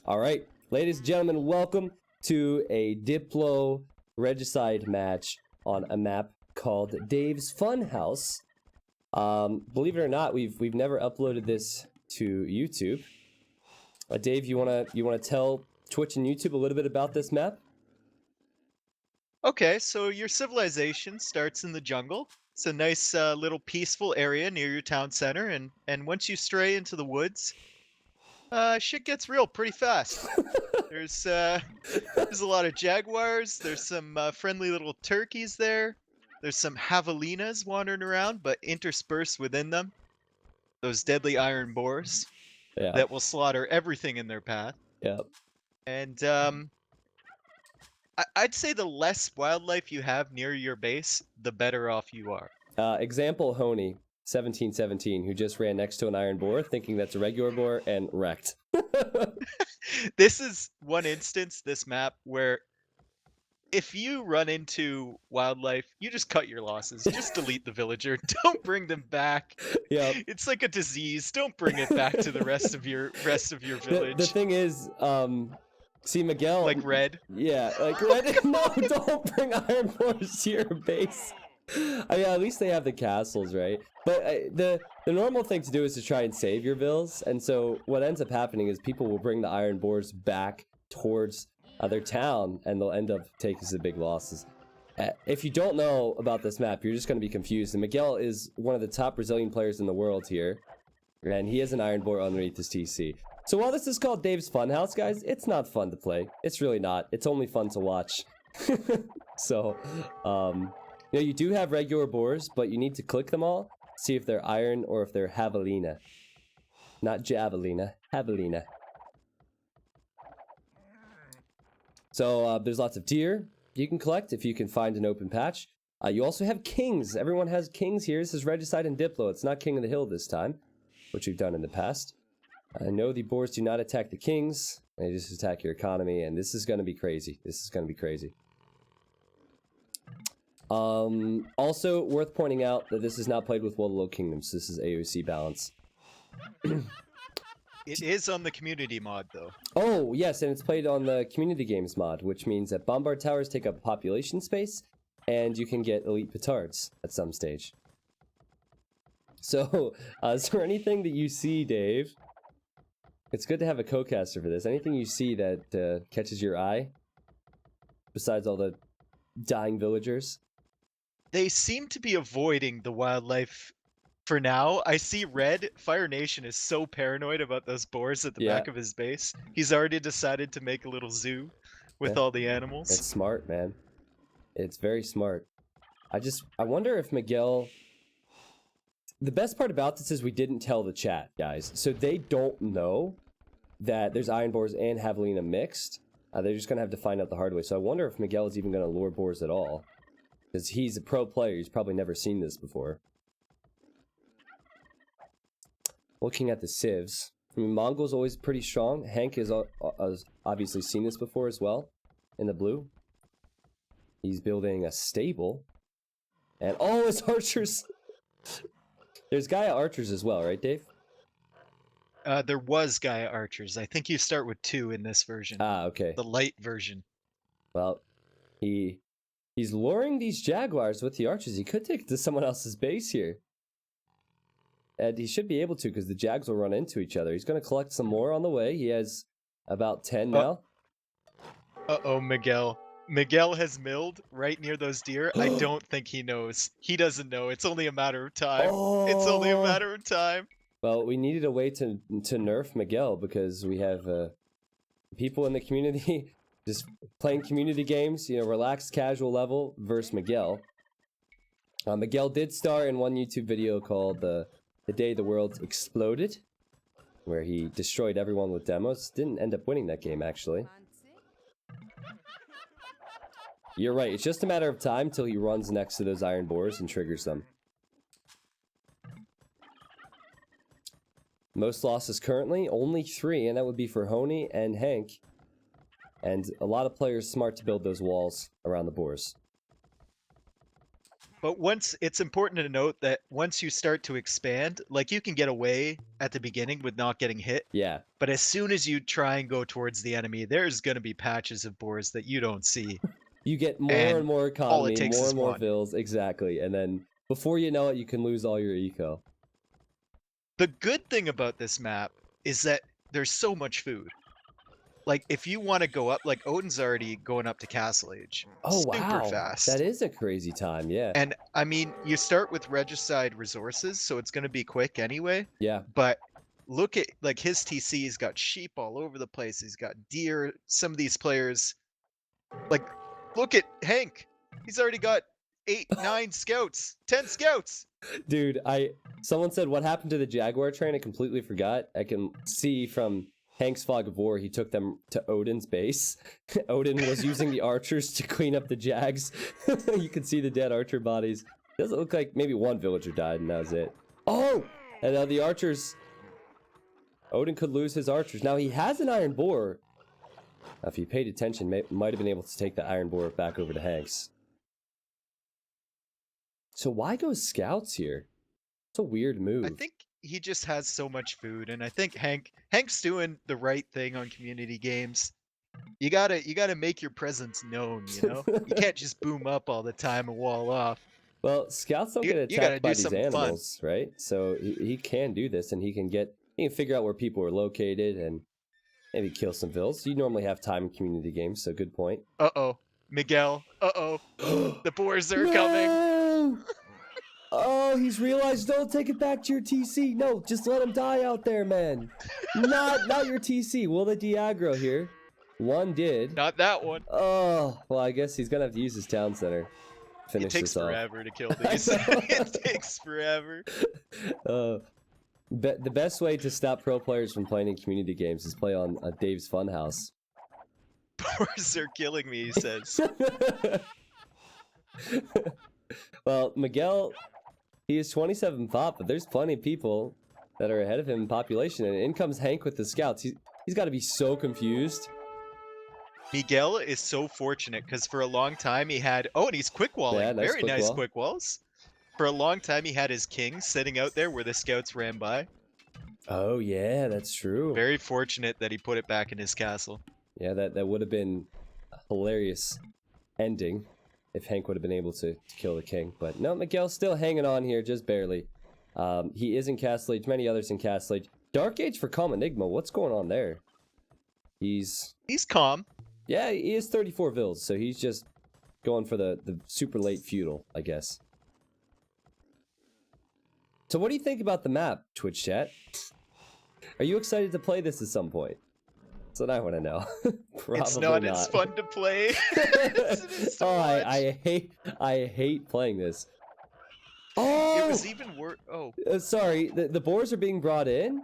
All right, ladies and gentlemen, welcome to a Diplo Regicide match on a map called Dave's Funhouse. Believe it or not, we've never uploaded this to YouTube. Dave, you wanna tell Twitch and YouTube a little bit about this map? Okay, so your civilization starts in the jungle. It's a nice little peaceful area near your town center, and once you stray into the woods, shit gets real pretty fast. There's there's a lot of jaguars. There's some friendly little turkeys there. There's some javelinas wandering around, but interspersed within them, those deadly iron boars Yeah, that will slaughter everything in their path. yeah. And I'd say the less wildlife you have near your base, the better off you are. Example, Honey, 1717, who just ran next to an iron boar, thinking that's a regular boar, and wrecked. This is one instance, this map, where if you run into wildlife, you just cut your losses. Just delete the villager. Don't bring them back. Yep. It's like a disease. Don't bring it back to the rest of your village. The thing is, see Miguel. Like Red. Yeah, like Red. No, don't bring iron boars to your base. I mean, at least they have the castles, right? But the normal thing to do is to try and save your vills, and so what ends up happening is people will bring the iron boars back towards their town, and they'll end up taking some big losses. If you don't know about this map, you're just going to be confused. And Miguel is one of the top Brazilian players in the world here, and he has an iron boar underneath his TC. So while this is called Dave's Funhouse, guys, it's not fun to play. It's really not. It's only fun to watch. So, you know, you do have regular boars, but you need to click them all, see if they're iron or if they're javelina. Not javelina, javelina. So there's lots of deer you can collect if you can find an open patch. You also have kings. Everyone has kings here. This is Regicide and Diplo. It's not King of the Hill this time, which we've done in the past. I know the boars do not attack the kings. They just attack your economy, and this is going to be crazy. This is going to be crazy. Also worth pointing out that this is not played with World of Kingdoms. This is AoC balance. It is on the community mod, though. Oh, yes, and it's played on the community games mod, which means that bombard towers take up population space, and you can get elite petards at some stage. So, is there anything that you see, Dave? It's good to have a co-caster for this. Anything you see that catches your eye? Besides all the dying villagers? They seem to be avoiding the wildlife for now. I see Red. Fire Nation is so paranoid about those boars at the back of his base. He's already decided to make a little zoo with all the animals. It's smart, man. It's very smart. I wonder if Miguel... The best part about this is we didn't tell the chat, guys. So they don't know that there's iron boars and javelina mixed. They're just going to have to find out the hard way. So I wonder if Miguel is even going to lure boars at all. Because he's a pro player. He's probably never seen this before. Looking at the civs. I mean, Mongol's always pretty strong. Hank has obviously seen this before as well. In the blue. He's building a stable. And oh, his archers! There's Gaia archers as well, right, Dave? There was Gaia archers. I think you start with 2 in this version. Ah, okay. The light version. Well, he's luring these jaguars with the archers. He could take it to someone else's base here. And he should be able to, because the jags will run into each other. He's going to collect some more on the way. He has about 10 now. Uh-oh, Miguel. Miguel has milled right near those deer. I don't think he knows. He doesn't know. It's only a matter of time. Oh. It's only a matter of time. Well, we needed a way to nerf Miguel because we have people in the community just playing community games, you know, relaxed, casual level versus Miguel. Miguel did star in one YouTube video called The Day the World Exploded, where he destroyed everyone with demos. Didn't end up winning that game, actually. You're right, it's just a matter of time till he runs next to those iron boars and triggers them. Most losses currently, only 3, and that would be for Honey and Hank. And a lot of players smart to build those walls around the boars. But it's important to note that once you start to expand, like you can get away at the beginning with not getting hit. Yeah. But as soon as you try and go towards the enemy, there's going to be patches of boars that you don't see. You get more And and more all it economy, takes more is and more one. vills, exactly. And then before you know it, you can lose all your eco. The good thing about this map is that there's so much food. Like, if you want to go up, like Odin's already going up to Castle Age. Oh, Super wow. fast. That is a crazy time, yeah. And I mean, you start with Regicide resources, so it's going to be quick anyway. Yeah. But look at, like, his TC, he's got sheep all over the place. He's got deer. Some of these players, like, look at Hank. He's already got 8, 9 scouts, 10 scouts. Dude, someone said what happened to the Jaguar train? I completely forgot. I can see from Hank's Fog of War, he took them to Odin's base. Odin was using the archers to clean up the Jags. You can see the dead archer bodies. Doesn't look like maybe one villager died and that was it. Oh! And now the archers... Odin could lose his archers. Now he has an iron boar. Now, if he paid attention, might have been able to take the iron boar back over to Hank's. So why go scouts here? It's a weird move. I think he just has so much food, and I think Hank's doing the right thing on community games. You gotta make your presence known, you know? You can't just boom up all the time and wall off. Well, scouts don't get You gotta attacked by do these something fun. animals, right? So he can do this, and he can figure out where people are located and maybe kill some vills. You normally have time in community games, so good point. Uh-oh. Miguel. Uh-oh. The boars are coming. No! Oh, he's realized, don't take it back to your TC. No, just let him die out there, man. Not your TC. Will the Diagro here? One did. Not that one. Oh, well, I guess he's gonna have to use his town center. Finish It takes this off. forever to kill these. It takes forever. The best way to stop pro players from playing in community games is play on Dave's Funhouse. Boars are killing me, he says. Well, Miguel, he is 27 pop, but there's plenty of people that are ahead of him in population, and in comes Hank with the scouts. He's got to be so confused. Miguel is so fortunate because for a long time he had... Oh, and he's quick walling. Yeah, nice Very quick nice wall. quick walls. For a long time he had his king sitting out there where the scouts ran by. Oh, yeah, that's true. Very fortunate that he put it back in his castle. Yeah, that would have been a hilarious ending if Hank would have been able to kill the king. But no, Miguel's still hanging on here, just barely. He is in Castle Age, many others in Castle Age. Dark Age for Calm Enigma, what's going on there? He's calm. Yeah, he is 34 vills, so he's just going for the super late feudal, I guess. So what do you think about the map, Twitch chat? Are you excited to play this at some point? That's what I want to know. Probably It's not as fun to play as it is to Oh, watch. I hate playing this. Oh! It was even worse. Oh. Sorry, the boars are being brought in.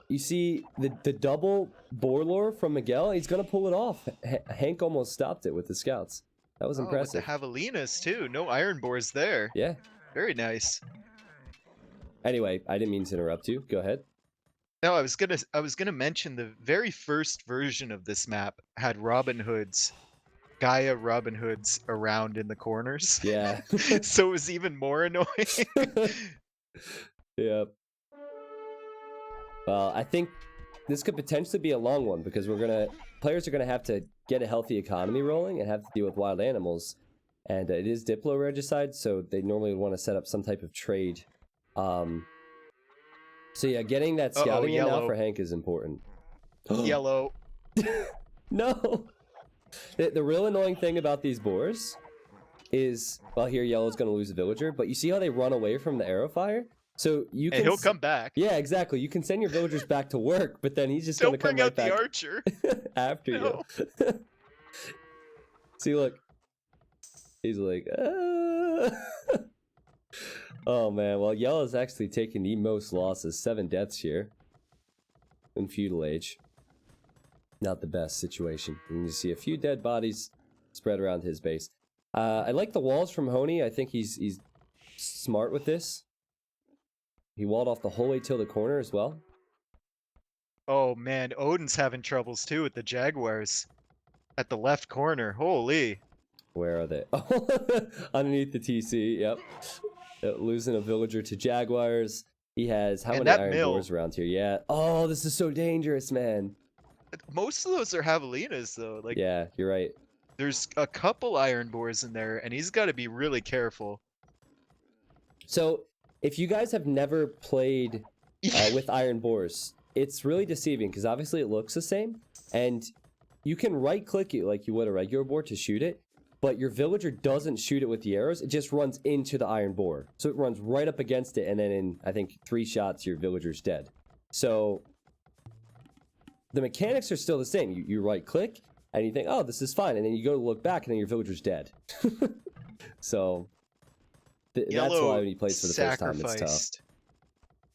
You see the double boar lore from Miguel? He's gonna pull it off. Hank almost stopped it with the scouts. That was impressive. With the javelinas too. No iron boars there. Yeah. Very nice. Anyway, I didn't mean to interrupt you. Go ahead. No, I was gonna mention the very first version of this map had Robin Hoods, Gaia Robin Hoods around in the corners. Yeah. So it was even more annoying. Yep. Well, I think this could potentially be a long one because players are gonna have to get a healthy economy rolling and have to deal with wild animals, and it is Diplo Regicide, so they normally would want to set up some type of trade. So yeah, getting that scouting in now for Hank is important. Yellow. No. The real annoying thing about these boars is, well, here yellow's gonna lose a villager, but you see how they run away from the arrow fire? So you can. And he'll come back. Yeah, exactly. You can send your villagers back to work, but then he's just gonna come right back. Don't bring out the archer after No. you. See, look. He's like, Oh man, well, yellow's actually taking the most losses, 7 deaths here in feudal age. Not the best situation. And you see a few dead bodies spread around his base. I like the walls from Honey. I think he's smart with this. He walled off the whole way till the corner as well. Oh man, Odin's having troubles too with the Jaguars at the left corner. Holy. Where are they? Oh, underneath the TC. Yep. Losing a villager to jaguars. He has how And many that iron mill. boars around here? Yeah. Oh, this is so dangerous, man. Most of those are javelinas, though. Like, Yeah, you're right. there's a couple iron boars in there, and he's got to be really careful. So, if you guys have never played with iron boars, it's really deceiving because obviously it looks the same, and you can right-click it like you would a regular boar to shoot it, but your villager doesn't shoot it with the arrows. It just runs into the iron boar. So it runs right up against it, and then in, I think, 3 shots, your villager's dead. So the mechanics are still the same. You right-click, and you think, oh, this is fine. And then you go to look back, and then your villager's dead. So that's why when he plays for the first time, it's tough.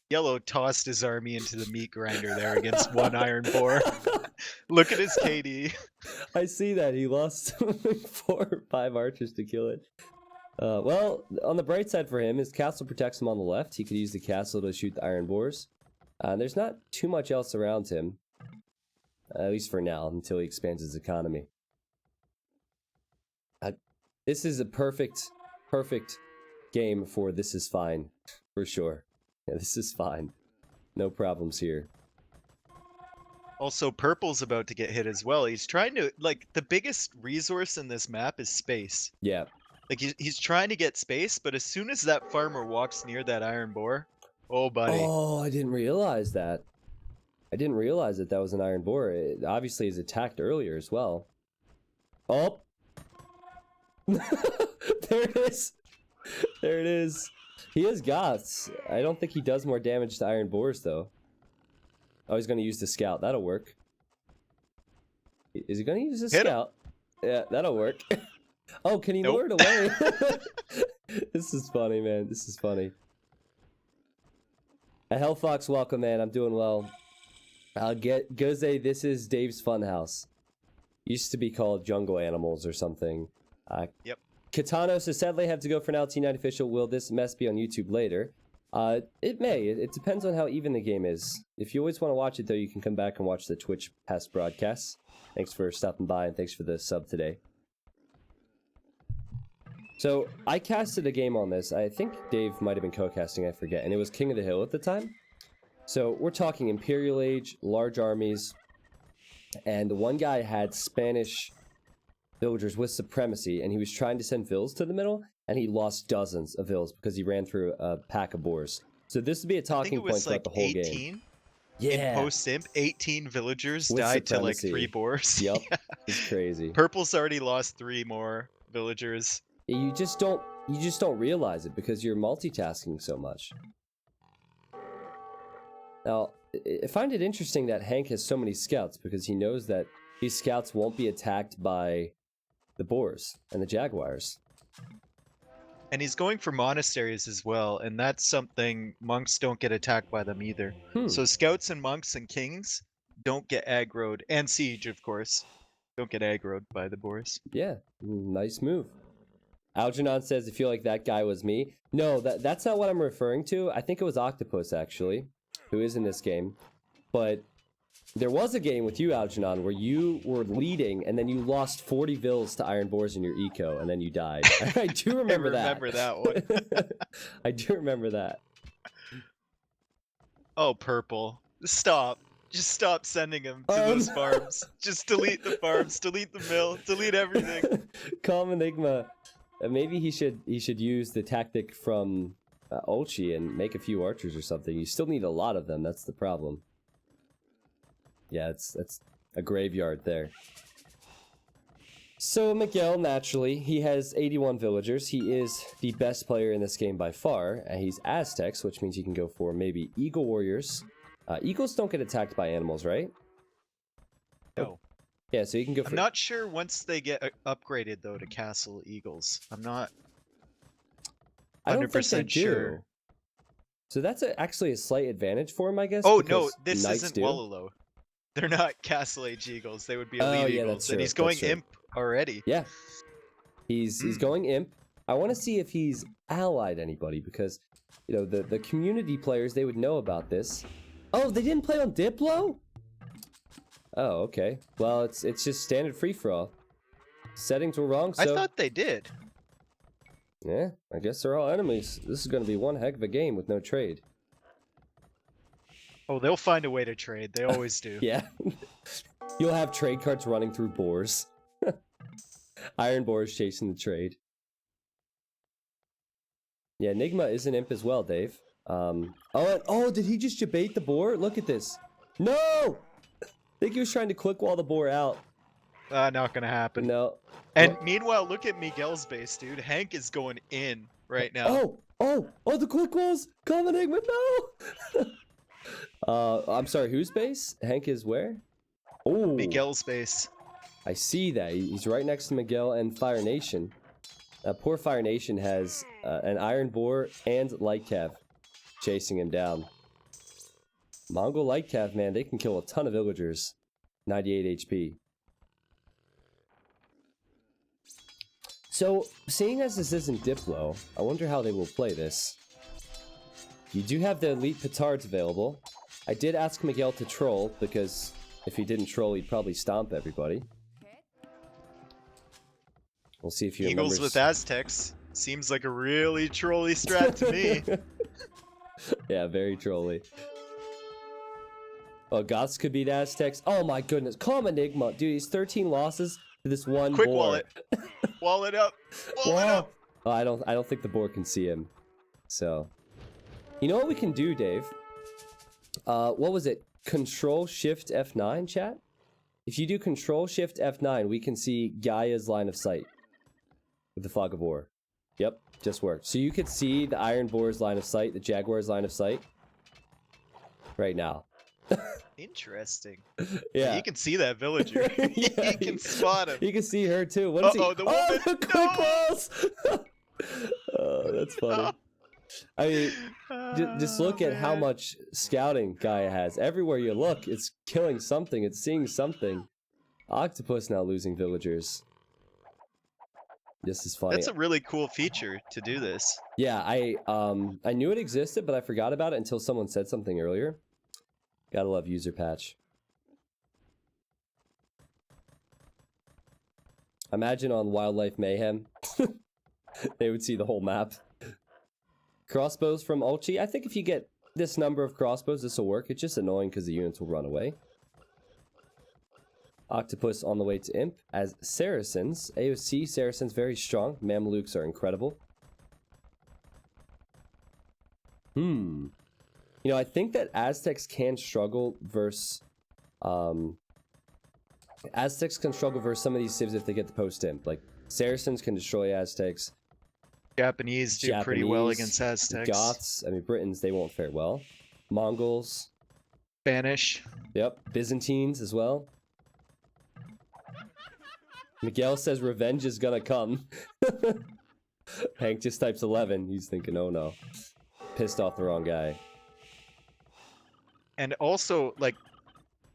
Yellow tossed his army into the meat grinder there against one iron boar. Look at his KD. I see that. He lost 4 or 5 archers to kill it. Well, on the bright side for him, his castle protects him on the left. He could use the castle to shoot the iron boars. There's not too much else around him. At least for now, until he expands his economy. This is a perfect game for This Is Fine, for sure. Yeah, this is fine. No problems here. Also, purple's about to get hit as well. He's trying to, like, the biggest resource in this map is space. Yeah. Like, he's trying to get space, but as soon as that farmer walks near that iron boar, oh, buddy. Oh, I didn't realize that. I didn't realize that was an iron boar. It obviously is attacked earlier as well. Oh. There it is. There it is. He has Goths. I don't think he does more damage to iron boars, though. Oh, he's going to use the scout. That'll work. Is he going to use the scout? Yeah, that'll work. Oh, can he lure it away? This is funny, man. This is funny. A Hellfox, welcome, man. I'm doing well. I'll get Goze. This is Dave's Funhouse. Used to be called Jungle Animals or something. Yep. Katano says, sadly, I have to go for now. T9 official. Will this mess be on YouTube later? It may. It depends on how even the game is. If you always want to watch it, though, you can come back and watch the Twitch past broadcasts. Thanks for stopping by, and thanks for the sub today. So, I casted a game on this. I think Dave might have been co-casting, I forget. And it was King of the Hill at the time. So, we're talking Imperial Age, large armies. And one guy had Spanish villagers with supremacy, and he was trying to send vills to the middle, and he lost dozens of vills because he ran through a pack of boars. So this would be a talking point throughout the whole game. Yeah. In post-imp, 18 villagers died to like 3 boars. Yep. Yeah. It's crazy. Purple's already lost 3 more villagers. You just don't realize it because you're multitasking so much. Now, I find it interesting that Hank has so many scouts because he knows that these scouts won't be attacked by the boars and the jaguars. And he's going for monasteries as well, and that's something monks don't get attacked by them either. So scouts and monks and kings don't get aggroed, and siege, of course, don't get aggroed by the boars. Yeah, nice move. Algernon says, I feel like that guy was me. No, that's not what I'm referring to. I think it was Octopus, actually, who is in this game. But there was a game with you, Algernon, where you were leading, and then you lost 40 vills to iron boars in your eco, and then you died. I do remember that. I remember that one. I do remember that. Oh, Purple. Stop. Just stop sending him to those farms. Just delete the farms, delete the mill, delete everything. Calm Enigma. Maybe he should use the tactic from Olchi and make a few archers or something. You still need a lot of them. That's the problem. Yeah, that's a graveyard there. So Miguel, naturally, he has 81 villagers. He is the best player in this game by far. And he's Aztecs, which means you can go for maybe Eagle Warriors. Eagles don't get attacked by animals, right? No. Yeah, so you can go for... I'm not sure once they get upgraded, though, to Castle Eagles. I'm not 100% sure. So that's actually a slight advantage for him, I guess? Oh, no, this isn't Wallow. They're not Castle Age Eagles. They would be Elite Eagles. That's true. And he's going Imp already. Yeah. He's going Imp. I want to see if he's allied anybody, because, you know, the community players, they would know about this. Oh, they didn't play on Diplo? Oh, okay. Well, it's just standard free-for-all. settings were wrong, so... I thought they did. Yeah, I guess they're all enemies. This is going to be one heck of a game with no trade. Oh, they'll find a way to trade. They always do. Yeah. You'll have trade carts running through boars. Iron boars chasing the trade. Yeah, Enigma is an imp as well, Dave. Oh, did he just debate the boar? Look at this. No! I think he was trying to quick wall the boar out. Not gonna happen. No. And meanwhile, look at Miguel's base, dude. Hank is going in right now. Oh, the quick walls! Come Enigma, no! I'm sorry, whose base? Hank is where? Oh, Miguel's base. I see that. He's right next to Miguel and Fire Nation. Poor Fire Nation has an Iron Boar and Light Cav chasing him down. Mongol Light Cav, man, they can kill a ton of villagers. 98 HP. So, seeing as this isn't Diplo, I wonder how they will play this. You do have the Elite Petards available. I did ask Miguel to troll, because if he didn't troll, he'd probably stomp everybody. We'll see if he Eagles remembers. with Aztecs. Seems like a really trolly strat to me. Yeah, very trolly. Oh, Goths could beat Aztecs. Oh my goodness. Calm Enigma. Dude, he's 13 losses to this one Quick boar. wallet. Wall it up. Wall it up. Oh, I don't think the boar can see him. So, you know what we can do, Dave? What was it? Control Shift F9, chat? If you do Control Shift F9, we can see Gaia's line of sight with the Fog of War. Yep, just worked. So you could see the Iron Boar's line of sight, the Jaguar's line of sight right now. Interesting. Yeah. You can see that villager. Yeah, you can spot him. You can see her too. What is he? The woman. The quick walls! Oh, that's funny. I mean, just look at how much scouting Gaia has. Everywhere you look, it's killing something. It's seeing something. Octopus now losing villagers. This is funny. That's a really cool feature to do this. Yeah, I knew it existed, but I forgot about it until someone said something earlier. Gotta love user patch. Imagine on Wildlife Mayhem, they would see the whole map. Crossbows from Ulchi. I think if you get this number of crossbows, this will work. It's just annoying because the units will run away. Octopus on the way to Imp as Saracens. AOC, Saracens very strong. Mamelukes are incredible. You know, I think that Aztecs can struggle versus... Aztecs can struggle versus some of these civs if they get the post-imp. Like, Saracens can destroy Aztecs. Japanese do pretty well against Aztecs. Goths, I mean, Britons, they won't fare well. Mongols. Spanish. Yep, Byzantines as well. Miguel says revenge is gonna come. Hank just types 11. He's thinking, oh no. Pissed off the wrong guy. And also, like,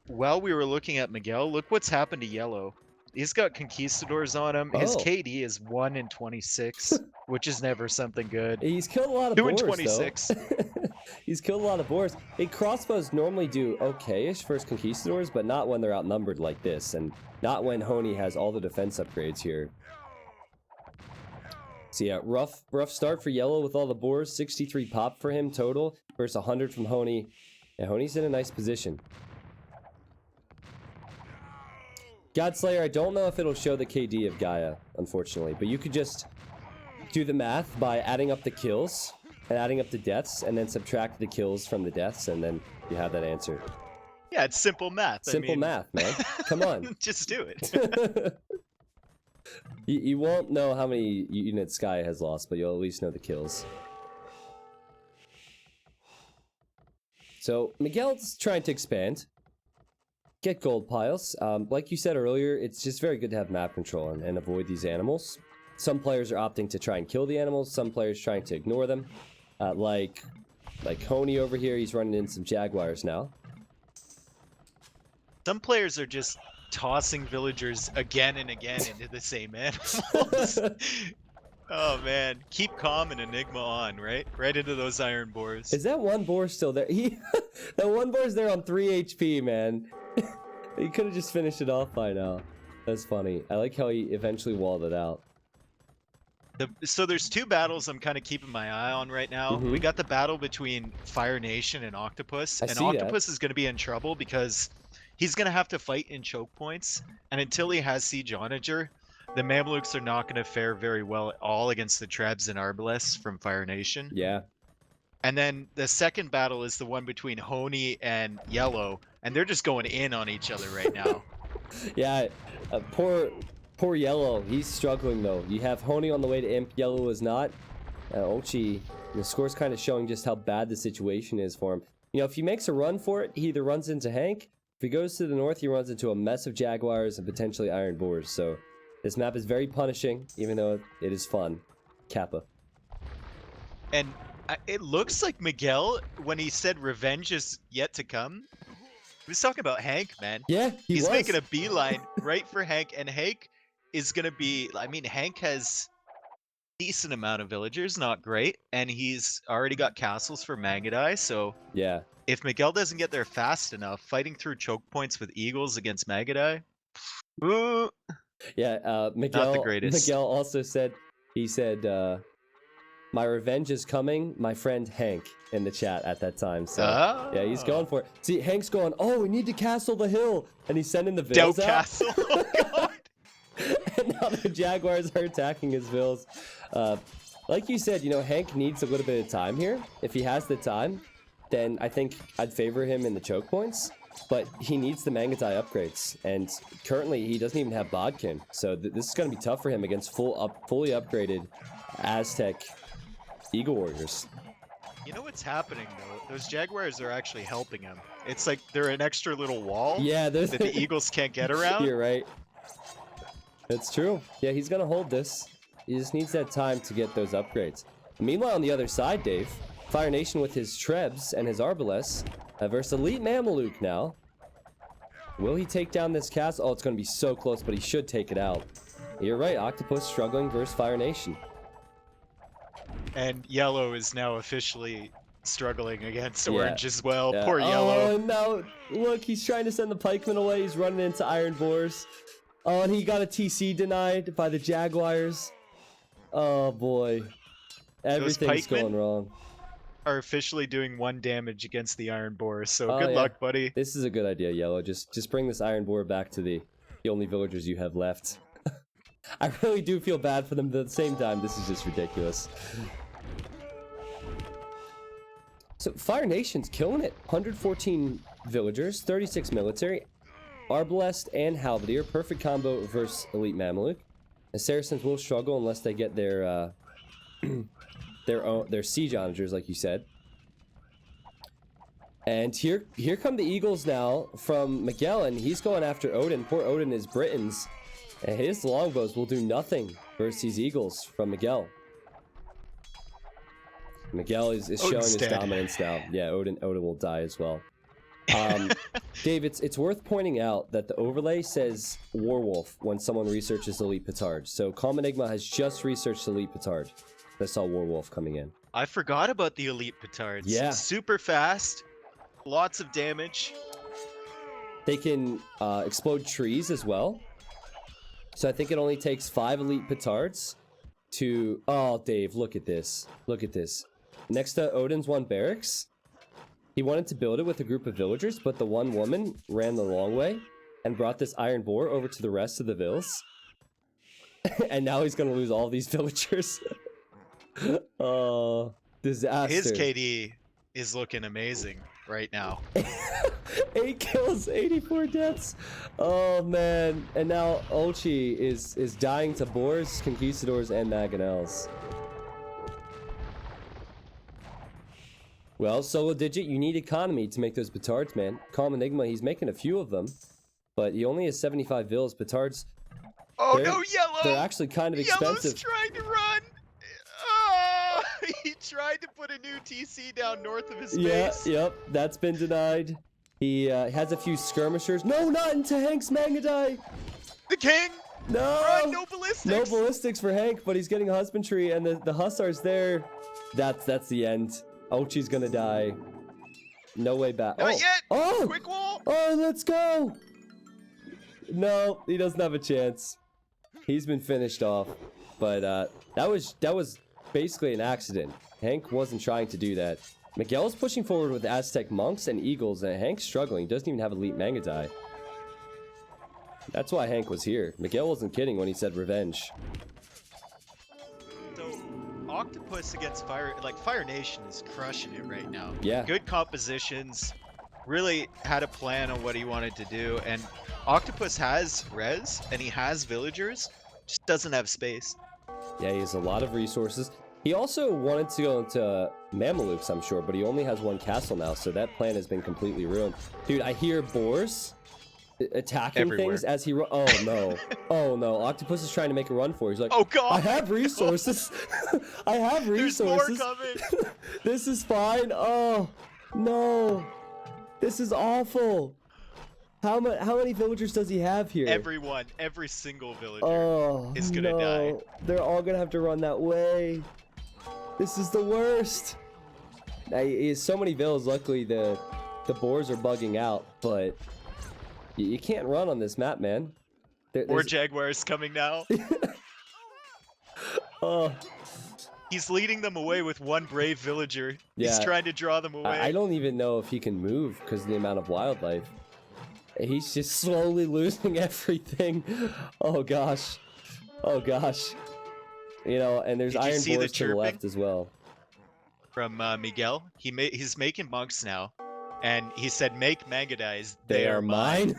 while we were looking at Miguel, look what's happened to Yellow. He's got conquistadors on him. His KD is 1 in 26, which is never something good. He's killed a lot of 2 boars, in 26. He's killed a lot of boars. Hey, crossbows normally do okay-ish versus conquistadors, but not when they're outnumbered like this, and not when Honey has all the defense upgrades here. So yeah, rough start for Yellow with all the boars. 63 pop for him total versus 100 from Honey. Yeah, Honey's in a nice position. Godslayer, I don't know if it'll show the KD of Gaia, unfortunately, but you could just do the math by adding up the kills and adding up the deaths and then subtract the kills from the deaths, and then you have that answer. Yeah, it's simple math. Simple math, man. Come on. Just do it. You won't know how many units Gaia has lost, but you'll at least know the kills. So, Miguel's trying to expand. Get gold piles. Like you said earlier, it's just very good to have map control and avoid these animals. Some players are opting to try and kill the animals, some players trying to ignore them. Like Honey over here, he's running in some jaguars now. Some players are just tossing villagers again and again into the same animals. Oh man, keep calm and Enigma on, right? Right into those iron boars. Is that one boar still there? That one boar's there on 3 HP, man. He could have just finished it off by now. That's funny. I like how he eventually walled it out. So there's two battles I'm kind of keeping my eye on right now. We got the battle between Fire Nation and Octopus. I And see that. Octopus is going to be in trouble because he's going to have to fight in choke points. And until he has Siege Onager, the Mamluks are not going to fare very well at all against the Trebs and Arbalests from Fire Nation. Yeah. And then the second battle is the one between Honey and Yellow. And they're just going in on each other right now. Yeah, poor Yellow. He's struggling though. You have Honey on the way to Imp. Yellow is not. Ochi, the score's kind of showing just how bad the situation is for him. You know, if he makes a run for it, he either runs into Hank. If he goes to the north, he runs into a mess of Jaguars and potentially Iron Boars. So this map is very punishing, even though it is fun. Kappa. And it looks like Miguel, when he said revenge is yet to come, he was talking about Hank, man. Yeah, He's making a beeline right for Hank, and Hank is going to be... I mean, Hank has a decent amount of villagers, not great, and he's already got castles for Magadai, so... Yeah. If Miguel doesn't get there fast enough, fighting through choke points with Eagles against Magadai... Ooh, Yeah, Miguel, not the greatest. Miguel also said, he said, my revenge is coming, my friend Hank, in the chat at that time. So, yeah, he's going for it. See, Hank's going, oh, we need to castle the hill. And he's sending the vills out. Castle, oh god. And now the Jaguars are attacking his vills. Like you said, you know, Hank needs a little bit of time here. If he has the time, then I think I'd favor him in the choke points. But he needs the Mangatai upgrades. And currently, he doesn't even have Bodkin. So this is going to be tough for him against fully upgraded Aztec Eagle Warriors. You know what's happening though? Those Jaguars are actually helping him. It's like they're an extra little wall that the Eagles can't get around. You're right. That's true. Yeah, he's gonna hold this. He just needs that time to get those upgrades. Meanwhile, on the other side, Dave, Fire Nation with his Trebs and his Arbalests versus Elite Mameluke now. Will he take down this castle? Oh, it's gonna be so close, but he should take it out. You're right, Octopus struggling versus Fire Nation. And Yellow is now officially struggling against Orange as well. Yeah. Poor Yellow. Oh, no. Look, he's trying to send the pikemen away. He's running into Iron Boars. Oh, and he got a TC denied by the Jaguars. Oh, boy. Everything's going wrong. Are officially doing 1 damage against the Iron Boar, so good luck, buddy. This is a good idea, Yellow. Just bring this Iron Boar back to the only villagers you have left. I really do feel bad for them, but at the same time, this is just ridiculous. So Fire Nation's killing it. 114 villagers, 36 military, Arbalest and Halberdier. Perfect combo versus Elite Mameluke. The Saracens will struggle unless they get their their siege onagers, like you said. And here come the Eagles now from Miguel, and he's going after Odin. Poor Odin is Britons. And his longbows will do nothing versus these Eagles from Miguel. Miguel is showing his dominance now. Yeah, Odin will die as well. Dave, it's worth pointing out that the overlay says Warwolf when someone researches Elite Petard. So Calm Enigma has just researched Elite Petard. I saw Warwolf coming in. I forgot about the Elite Petards. Yeah. Super fast, lots of damage. They can explode trees as well. So I think it only takes 5 Elite Petards to... Oh, Dave, look at this. Look at this. Next to Odin's 1 barracks, he wanted to build it with a group of villagers, but the one woman ran the long way and brought this Iron Boar over to the rest of the vills. And now he's going to lose all these villagers. Oh, disaster. His KD is looking amazing right now. 8 kills, 84 deaths. Oh man. And now Ochi is dying to Boars, Conquistadors, and Mangonels. Well, Solo Digit, you need economy to make those Petards, man. Calm Enigma, he's making a few of them, but he only has 75 vills. Petards, oh no, Yellow! They're actually kind of expensive. Yellow's trying to run! Oh, he tried to put a new TC down north of his base. Yep, that's been denied. He has a few skirmishers. No, not into Hank's Mangadai! The king! No! Run, no ballistics! No ballistics for Hank, but he's getting husbandry, and the Hussars there. That's the end. Ochi's gonna die. No way back. Not yet! Oh! Quick wall! Oh, let's go! No, he doesn't have a chance. He's been finished off. But that was basically an accident. Hank wasn't trying to do that. Miguel's pushing forward with Aztec monks and eagles, and Hank's struggling. Doesn't even have elite Mangadai. That's why Hank was here. Miguel wasn't kidding when he said revenge. So, Octopus against Fire, like Fire Nation is crushing it right now. Yeah. Good compositions. Really had a plan on what he wanted to do, and Octopus has res and he has villagers, just doesn't have space. Yeah, he has a lot of resources. He also wanted to go into Mamelukes, I'm sure, but he only has one castle now, so that plan has been completely ruined. Dude, I hear boars attacking Everywhere. things as he oh no. Oh no, Octopus is trying to make a run for it. He's like, Oh god! I have resources. I have resources. There's more coming! This is fine. Oh no. This is awful. How many villagers does he have here? Everyone, every single villager Oh, is gonna no. die. They're all gonna have to run that way. This is the worst. He has so many villas. Luckily, the boars are bugging out, but you can't run on this map, man. More jaguars coming now. Oh, He's leading them away with one brave villager. He's Yeah. trying to draw them away. I don't even know if he can move because of the amount of wildlife. He's just slowly losing everything. Oh gosh. Oh gosh. You know, and there's Did you iron see the boars to the chirping? left as well. From Miguel. He's making monks now, and he said, "Make Mangadais. They are mine.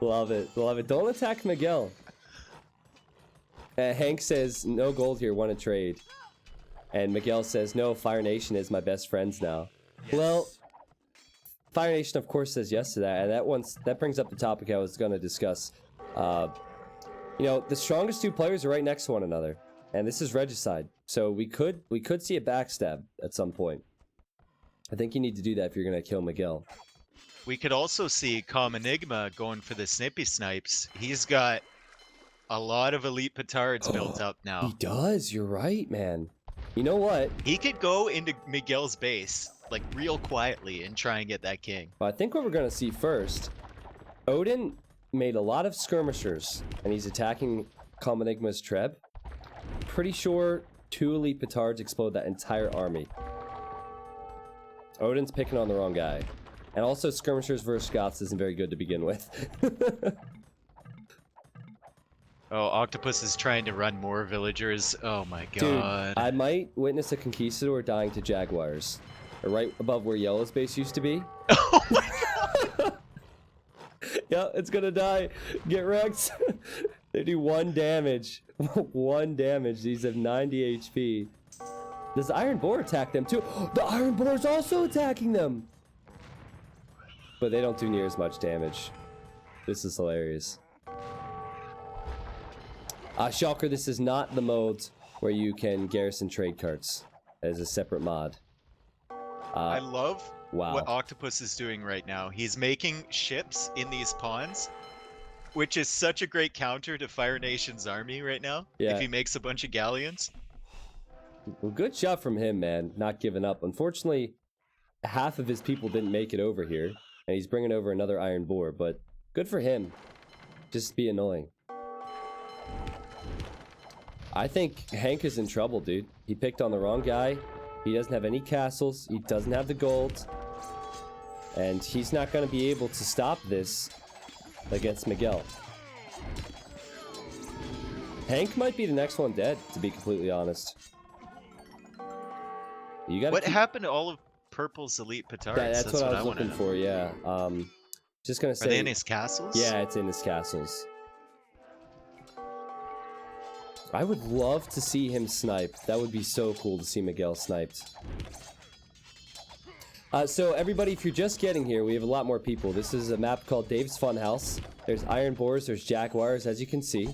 Love it. Love it. Don't attack Miguel. Hank says, no gold here, want to trade. And Miguel says, no, Fire Nation is my best friends now. Yes. Well, Fire Nation, of course, says yes to that, and that brings up the topic I was going to discuss. You know, the strongest two players are right next to one another, and this is Regicide, so we could see a backstab at some point. I think you need to do that if you're going to kill Miguel. We could also see Calm Enigma going for the snippy snipes. He's got a lot of elite petards built up now. He does, you're right, man. You know what? He could go into Miguel's base, like real quietly, and try and get that king. I think what we're going to see first, Odin made a lot of skirmishers, and he's attacking Calm Enigma's Treb. Pretty sure 2 elite petards explode that entire army. Odin's picking on the wrong guy. And also skirmishers versus Scots isn't very good to begin with. Oh, Octopus is trying to run more villagers. Oh my Dude, god. I might witness a conquistador dying to jaguars. Right above where Yellow's base used to be. Oh my god! Yeah, it's gonna die. Get wrecked. They do 1 damage. 1 damage. These have 90 HP. Does the Iron Boar attack them too? The Iron Boar's also attacking them! But they don't do near as much damage. This is hilarious. Shulker, this is not the mode where you can garrison trade carts. That is a separate mod. I love Wow. what Octopus is doing right now. He's making ships in these ponds, which is such a great counter to Fire Nation's army right now. Yeah. If he makes a bunch of galleons. Well, good shot from him, man. Not giving up. Unfortunately, half of his people didn't make it over here. And he's bringing over another Iron Boar, but good for him. Just be annoying. I think Hank is in trouble, dude. He picked on the wrong guy. He doesn't have any castles. He doesn't have the gold. And he's not going to be able to stop this against Miguel. Hank might be the next one dead, to be completely honest. You gotta What keep... happened to all of Purple's elite petards? That's what I was wanna looking know. for, yeah. Just gonna say... Are they in his castles? Yeah, it's in his castles. I would love to see him sniped. That would be so cool to see Miguel sniped. So everybody, if you're just getting here, we have a lot more people. This is a map called Dave's Funhouse. There's Iron Boars, there's Jaguars, as you can see.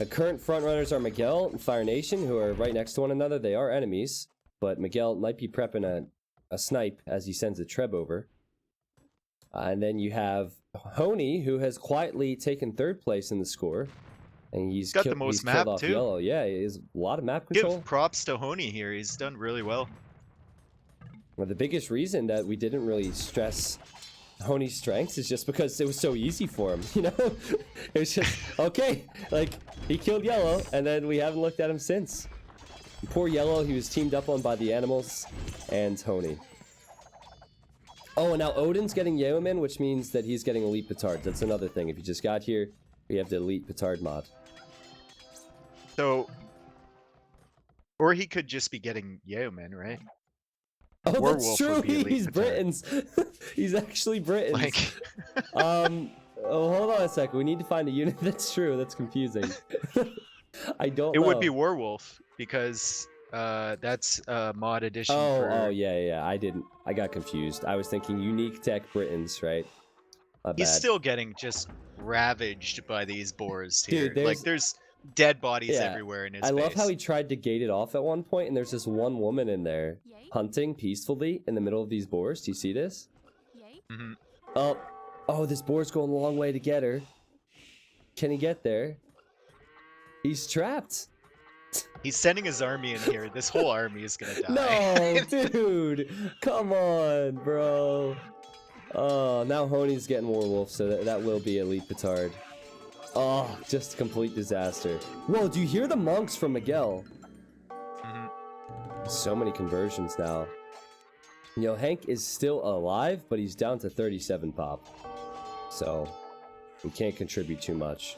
Current frontrunners are Miguel and Fire Nation, who are right next to one another. They are enemies, but Miguel might be prepping a snipe as he sends a Treb over. And then you have Honey, who has quietly taken 3rd place in the score. And he's got the most map, off too. Yellow. Yeah, he has a lot of map control. Give props to Honey here. He's done really well. Well, the biggest reason that we didn't really stress Honey's strengths is just because it was so easy for him, you know? It was just, okay, like, he killed Yellow, and then we haven't looked at him since. Poor Yellow, he was teamed up on by the animals and Honey. Oh, and now Odin's getting Yeoman, which means that he's getting Elite Petard. That's another thing. If you just got here, we have the Elite Petard mod. So, or he could just be getting Yeoman, right? Oh, Werewolf that's true. would be Elite He's Petard. Britons. He's actually Britons. Like, Oh, hold on a second. We need to find a unit that's true. That's confusing. I don't know. it would be Werewolf because that's mod edition. Oh, yeah. I got confused. I was thinking unique tech Britons, right? My He's bad. still getting just ravaged by these boars here. Dude, Like, there's dead bodies Yeah, everywhere in his I base. love how he tried to gate it off at one point, and there's this one woman in there hunting peacefully in the middle of these boars. Do you see this? Mhm. Oh, this boar's going a long way to get her. Can he get there? He's trapped. He's sending his army in here. This whole army is gonna die. No, dude. Come on, bro. Oh, now Honey's getting Werewolf, so that will be Elite Petard. Oh, just a complete disaster. Whoa, do you hear the monks from Miguel? Mhm. So many conversions now. You know, Hank is still alive, but he's down to 37 pop. So, he can't contribute too much.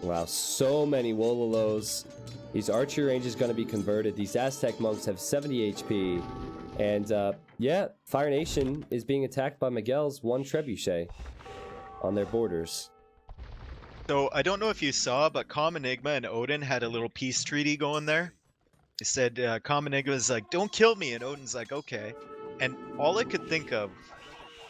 Wow, so many Wololos. His archery range is going to be converted. These Aztec monks have 70 HP. And, yeah, Fire Nation is being attacked by Miguel's one trebuchet on their borders. So I don't know if you saw, but Calm Enigma and Odin had a little peace treaty going there. They said Calm Enigma's like, "Don't kill me," and Odin's like, "Okay." And all I could think of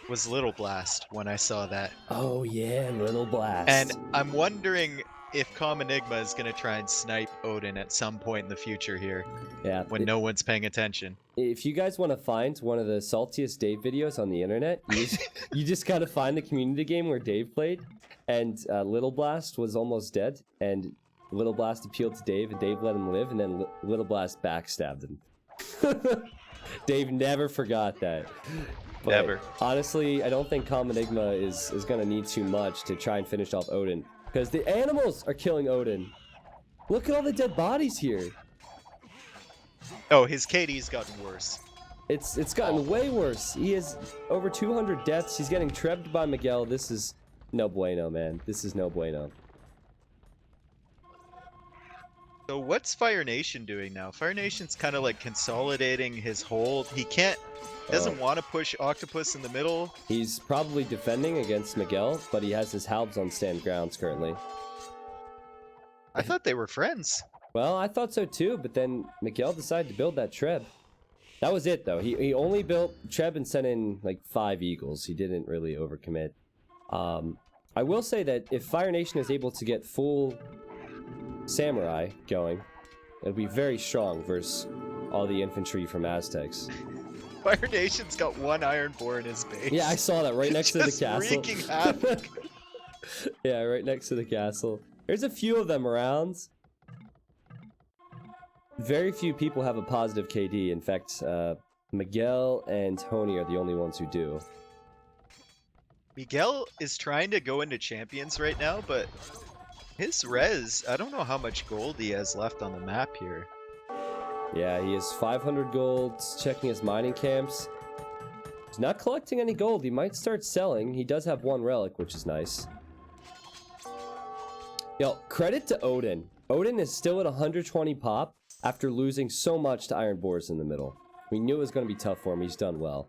was Little Blast when I saw that. Oh, yeah, Little Blast. And I'm wondering if Calm Enigma is gonna try and snipe Odin at some point in the future here, yeah, when no one's paying attention. if you guys want to find one of the saltiest Dave videos on the internet, you just gotta find the community game where Dave played, and Little Blast was almost dead, and Little Blast appealed to Dave, and Dave let him live, and then Little Blast backstabbed him. Dave never forgot that. But Never. honestly, I don't think Calm Enigma is gonna need too much to try and finish off Odin, because the animals are killing Odin. Look at all the dead bodies here. Oh, his KD's gotten worse. It's gotten way worse. He has over 200 deaths. He's getting trebbed by Miguel. This is no bueno, man. This is no bueno. So what's Fire Nation doing now? Fire Nation's kind of like consolidating his hold. He doesn't want to push Octopus in the middle. He's probably defending against Miguel, but he has his halbs on stand grounds currently. I thought they were friends. Well, I thought so too, but then Miguel decided to build that Treb. That was it, though. He only built Treb and sent in like 5 Eagles. He didn't really overcommit. I will say that if Fire Nation is able to get full Samurai going, it'll be very strong versus all the infantry from Aztecs. Fire Nation's got one Iron Boar in his base. Yeah, I saw that right next to the Just castle. wreaking havoc. Yeah, right next to the castle. There's a few of them around. Very few people have a positive KD. In fact, Miguel and Tony are the only ones who do. Miguel is trying to go into Champions right now, but his res, I don't know how much gold he has left on the map here. Yeah, he has 500 gold, checking his mining camps. He's not collecting any gold. He might start selling. He does have 1 relic, which is nice. Yo, credit to Odin. Odin is still at 120 pop after losing so much to Iron Boars in the middle. We knew it was going to be tough for him. He's done well.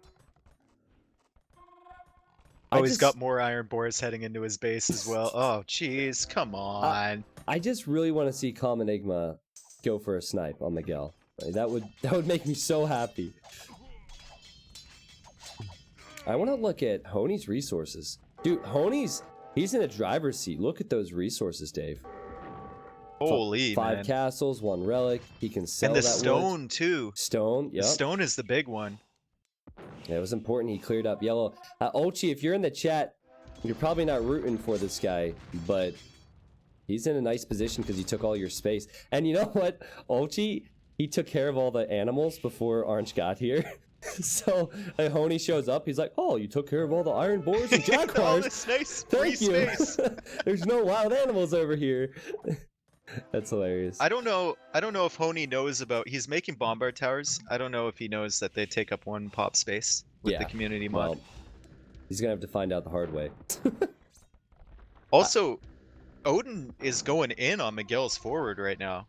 Oh, he's got more Iron Boars heading into his base as well. Oh, jeez, come on. I just really want to see Calm Enigma go for a snipe on Miguel. That would make me so happy. I want to look at Honey's resources. Dude, he's in a driver's seat. Look at those resources, Dave. Holy, 5 man. castles, 1 relic. He can sell And the that stone, wood. too. Stone, yep. The stone is the big one. Yeah, it was important he cleared up yellow. Olchi, if you're in the chat, you're probably not rooting for this guy, but he's in a nice position because he took all your space. And you know what? Olchi, he took care of all the animals before Orange got here. So Honey shows up. He's like, "Oh, you took care of all the iron boars and All jaguars. this nice free Thank you. space. There's no wild animals over here." That's hilarious. I don't know if Honey knows about. He's making bombard towers. I don't know if he knows that they take up 1 pop space with the community mod. Well, he's gonna have to find out the hard way. Also, Odin is going in on Miguel's forward right now.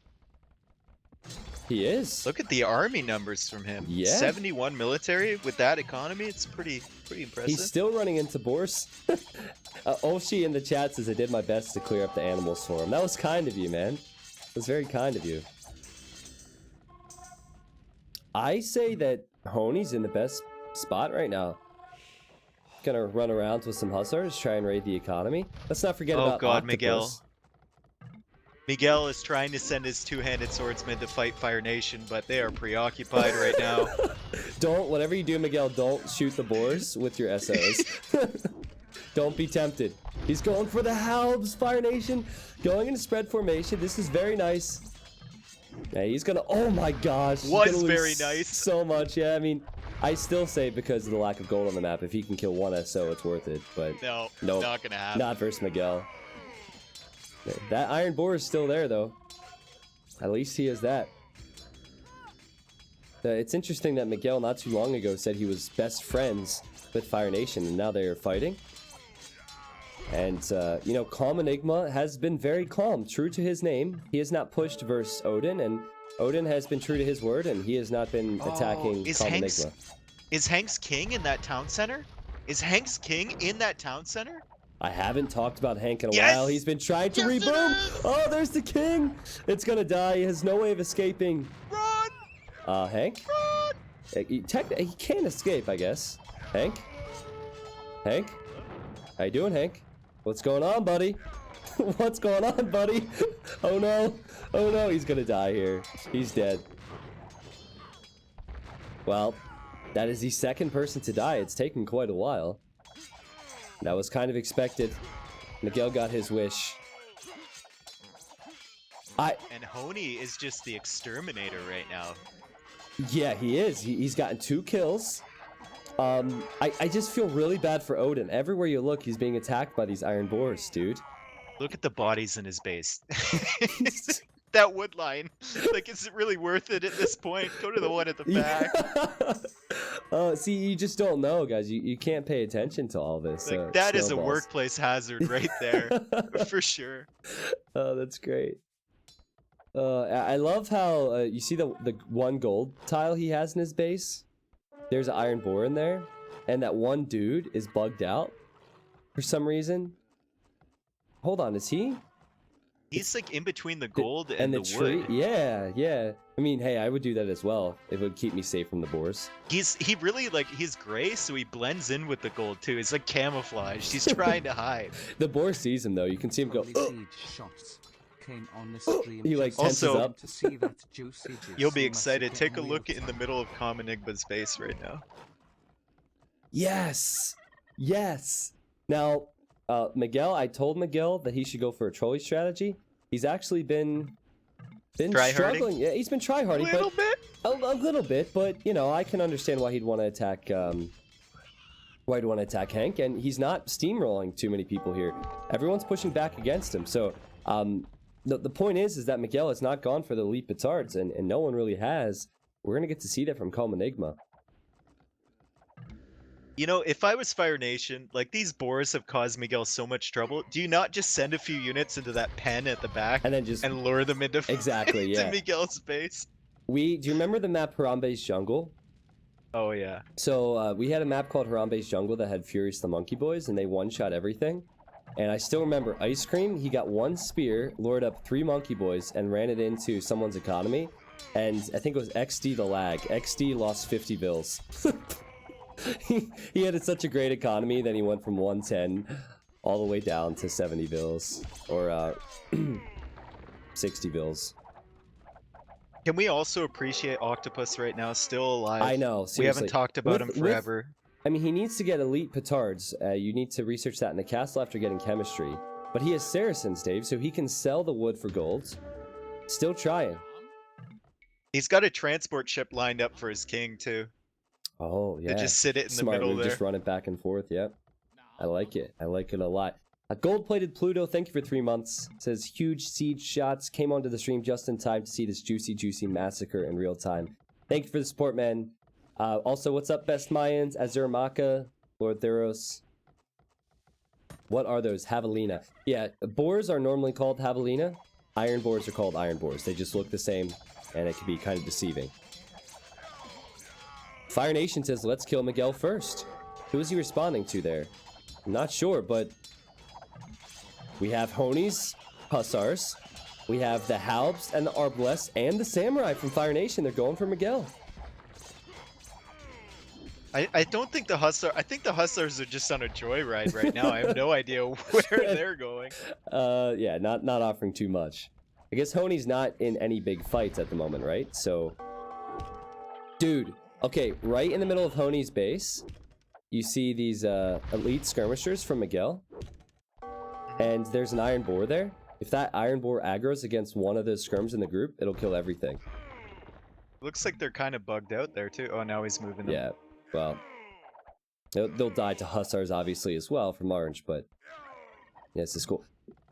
He is. Look at the army numbers from him. Yeah. 71 military with that economy. It's pretty impressive. He's still running into boars. Oshi in the chat says, "I did my best to clear up the animals for him." That was kind of you, man. It was very kind of you. I say that Honey's in the best spot right now. Gonna run around with some hussars, try and raid the economy. Let's not forget about God, Octopus. Miguel is trying to send his two-handed swordsmen to fight Fire Nation, but they are preoccupied right now. Whatever you do, Miguel, don't shoot the boars with your SOs. Don't be tempted. He's going for the halbs, Fire Nation. Going into spread formation. This is very nice. Yeah, he's gonna, oh my gosh. he's Was gonna lose very nice. So much, yeah, I mean, I still say because of the lack of gold on the map, if he can kill 1 SO, it's worth it, but No, nope, not gonna happen. not versus Miguel. That iron boar is still there, though. At least he is that. It's interesting that Miguel not too long ago said he was best friends with Fire Nation, and now they are fighting. And, you know, Calm Enigma has been very calm, true to his name. He has not pushed versus Odin, and Odin has been true to his word, and he has not been attacking Calm Enigma. Is Hank's King in that town center? Is Hank's King in that town center? I haven't talked about Hank in a Yes! while. He been trying to reboom. Oh, there's the king. It's gonna die. He has no way of escaping. Run! Hank? Run! He can't escape, I guess. Hank? Hank? How you doing, Hank? What's going on, buddy? What's going on, buddy? Oh no. Oh no, he's gonna die here. He's dead. Well, that is the second person to die. It's taken quite a while. That was kind of expected. Miguel got his wish. And Honey is just the exterminator right now. Yeah, he is. He's gotten 2 kills. I just feel really bad for Odin. Everywhere you look, he's being attacked by these iron boars, dude. Look at the bodies in his base. That wood line. Like, is it really worth it at this point? Go to the one at the back. See, you just don't know, guys. You can't pay attention to all this. Like, that is a snowballs. workplace hazard right there. For sure. Oh, that's great. I love how, you see the 1 gold tile he has in his base? There's an iron boar in there, and that one dude is bugged out for some reason. Hold on, is he? He's like in between the gold and the tree? wood. Yeah. I mean, hey, I would do that as well. It would keep me safe from the boars. He's gray, so he blends in with the gold too. He's like camouflaged. He's trying to hide. The boar sees him though. You can see him go. Came on the stream. He like tenses Also, up. To see that juicy You'll be excited. Take a look in the middle of Calm Enigma's base right now. Yes. Now, Miguel, I told Miguel that he should go for a trolley strategy. He's actually been struggling. Yeah, he's been tryharding, a little bit, but you know, I can understand why he'd want to attack. Why he'd want to attack Hank, and he's not steamrolling too many people here. Everyone's pushing back against him. So, the point is that Miguel has not gone for the elite petards, and no one really has. We're gonna get to see that from Calm Enigma. You know, if I was Fire Nation, like, these boars have caused Miguel so much trouble. Do you not just send a few units into that pen at the back And then just lure them into exactly, yeah. Miguel's base? Do you remember the map Harambe's Jungle? Oh yeah. So we had a map called Harambe's Jungle that had Furious the Monkey Boys, and they one-shot everything. And I still remember Ice Cream. He got 1 spear, lured up 3 Monkey Boys, and ran it into someone's economy. And I think it was XD the lag. XD lost 50 bills. He had such a great economy that he went from 110 all the way down to 70 bills. Or 60 bills. Can we also appreciate Octopus right now, still alive? I know, seriously. We haven't talked about him forever. I mean, he needs to get elite petards. You need to research that in the castle after getting chemistry. But he has Saracens, Dave, so he can sell the wood for gold. Still trying. He's got a transport ship lined up for his king, too. Oh, yeah. They just sit it in Smart the middle move, there. just run it back and forth, yep. I like it. I like it a lot. A gold-plated Pluto, thank you for 3 months. Says, huge siege shots. Came onto the stream just in time to see this juicy massacre in real time. Thank you for the support, man. Also, what's up, Best Mayans? Azuramaka, Lord Theros. What are those? Javelina. Yeah, boars are normally called javelina. Iron boars are called iron boars. They just look the same, and it can be kind of deceiving. Fire Nation says, let's kill Miguel first. Who is he responding to there? I'm not sure, but we have Honies, Hussars. We have the Halbs and the Arbalest and the Samurai from Fire Nation. They're going for Miguel. I don't think the Hustlers... I think the Hustlers are just on a joyride right now. I have no idea where they're going. Yeah, not offering too much. I guess Honi's not in any big fights at the moment, right? So, dude, okay, right in the middle of Honi's base, you see these elite skirmishers from Miguel, and there's an iron boar there. If that iron boar aggroes against one of the skirms in the group, it'll kill everything. Looks like they're kind of bugged out there too. Oh, now he's moving them. Yeah, well, they'll die to Hussars obviously as well from Orange, but yeah, this is cool.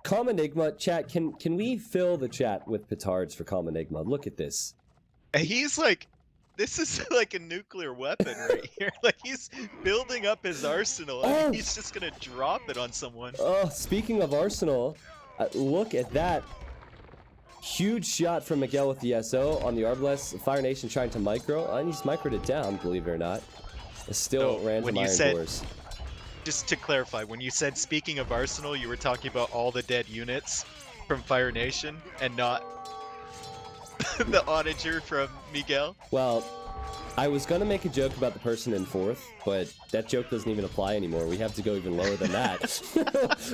Calm Enigma, chat, can we fill the chat with petards for Calm Enigma? Look at this. And he's like, this is like a nuclear weapon right here. Like he's building up his arsenal and he's just gonna drop it on someone. Oh, speaking of arsenal, look at that. Huge shot from Miguel with the SO on the Arbalest. Fire Nation trying to micro, and he's microed it down, believe it or not. It's still So, random when you iron said- doors. Just to clarify, when you said speaking of arsenal, you were talking about all the dead units from Fire Nation and not the onager from Miguel. Well, I was gonna make a joke about the person in 4th, but that joke doesn't even apply anymore. We have to go even lower than that.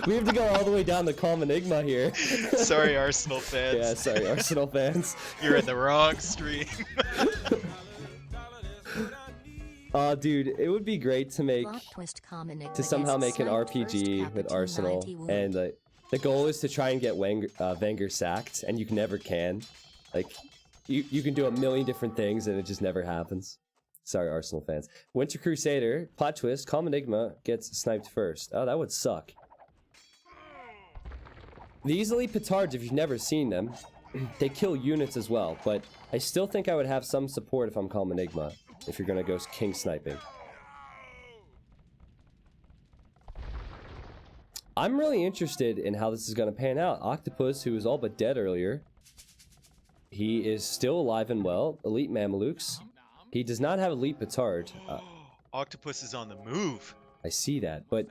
We have to go all the way down to Calm Enigma here. Sorry, Arsenal fans. Yeah, sorry, Arsenal fans. You're in the wrong stream. Dude, it would be great to make to somehow make an RPG with Arsenal, and the goal is to try and get Wenger sacked, and you never can. Like, you can do a million different things, and it just never happens. Sorry, Arsenal fans. Winter Crusader, plot twist, Calm Enigma gets sniped first. Oh, that would suck. These elite petards, if you've never seen them, they kill units as well, but I still think I would have some support if I'm Calm Enigma, if you're gonna go king sniping. I'm really interested in how this is gonna pan out. Octopus, who was all but dead earlier, he is still alive and well. Elite Mamelukes. He does not have elite petard. Octopus is on the move. I see that, but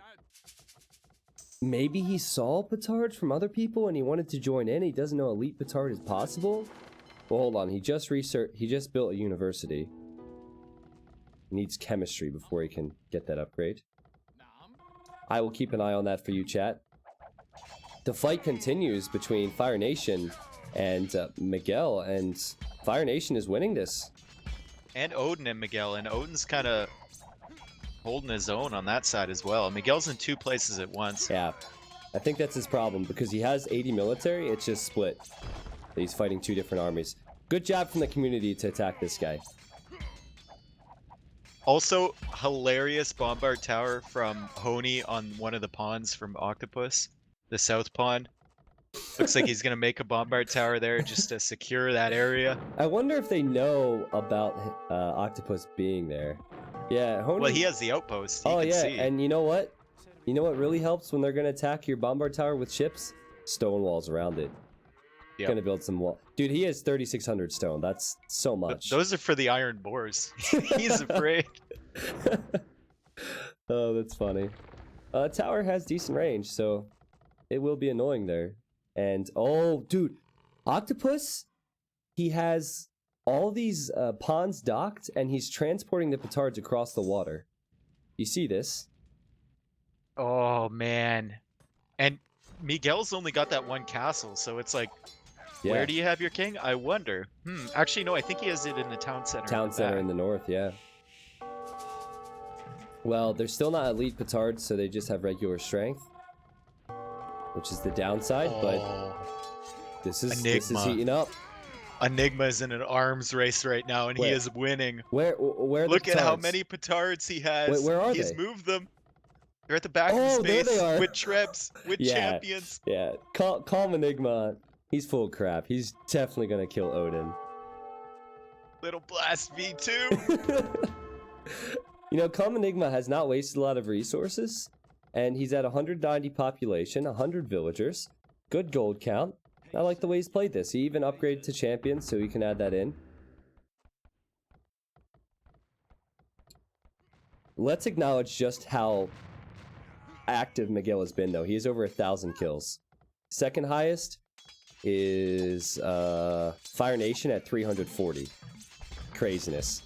maybe he saw petard from other people and he wanted to join in. He doesn't know elite petard is possible. Well, hold on. He just built a university. Needs chemistry before he can get that upgrade. I will keep an eye on that for you, chat. The fight continues between Fire Nation and Miguel, and Fire Nation is winning this. And Odin and Miguel, and Odin's kind of holding his own on that side as well. Miguel's in 2 places at once. Yeah, I think that's his problem, because he has 80 military, it's just split. He's fighting 2 different armies. Good job from the community to attack this guy. Also, hilarious bombard tower from Honi on one of the pawns from Octopus, the south pawn. Looks like he's gonna make a bombard tower there just to secure that area. I wonder if they know about Octopus being there. Yeah, Honi... Well, he has the outpost. He Oh can yeah, see. and you know what? You know what really helps when they're gonna attack your bombard tower with ships? Stone walls around it. Yep. Gonna build some wall. Dude, he has 3,600 stone. That's so much. Those are for the iron boars. He's afraid. Oh, that's funny. Tower has decent range, so it will be annoying there. And oh, dude, Octopus, he has all these pawns docked, and he's transporting the petards across the water. You see this? Oh man, and Miguel's only got that one castle, so it's like, Yeah. where do you have your king? I wonder. Actually, no, I think he has it in the town center. Town center in the north, yeah. Well, they're still not elite petards, so they just have regular strength, which is the downside. But this is Enigma. heating up. Enigma's in an arms race right now, and he Wait. is winning. Where are Look the at how petards? many petards he has. Where are He's they? moved them. They're at the back of his Oh, there base they are. with Trebs, with Yeah. champions. Yeah, calm Enigma. He's full of crap. He's definitely gonna kill Odin. Little Blast V2. You know, Calm Enigma has not wasted a lot of resources, and he's at 190 population, 100 villagers, good gold count. I like the way he's played this. He even upgraded to champion, so he can add that in. Let's acknowledge just how active Miguel has been, though. He has over 1,000 kills. Second highest is Fire Nation at 340. Craziness.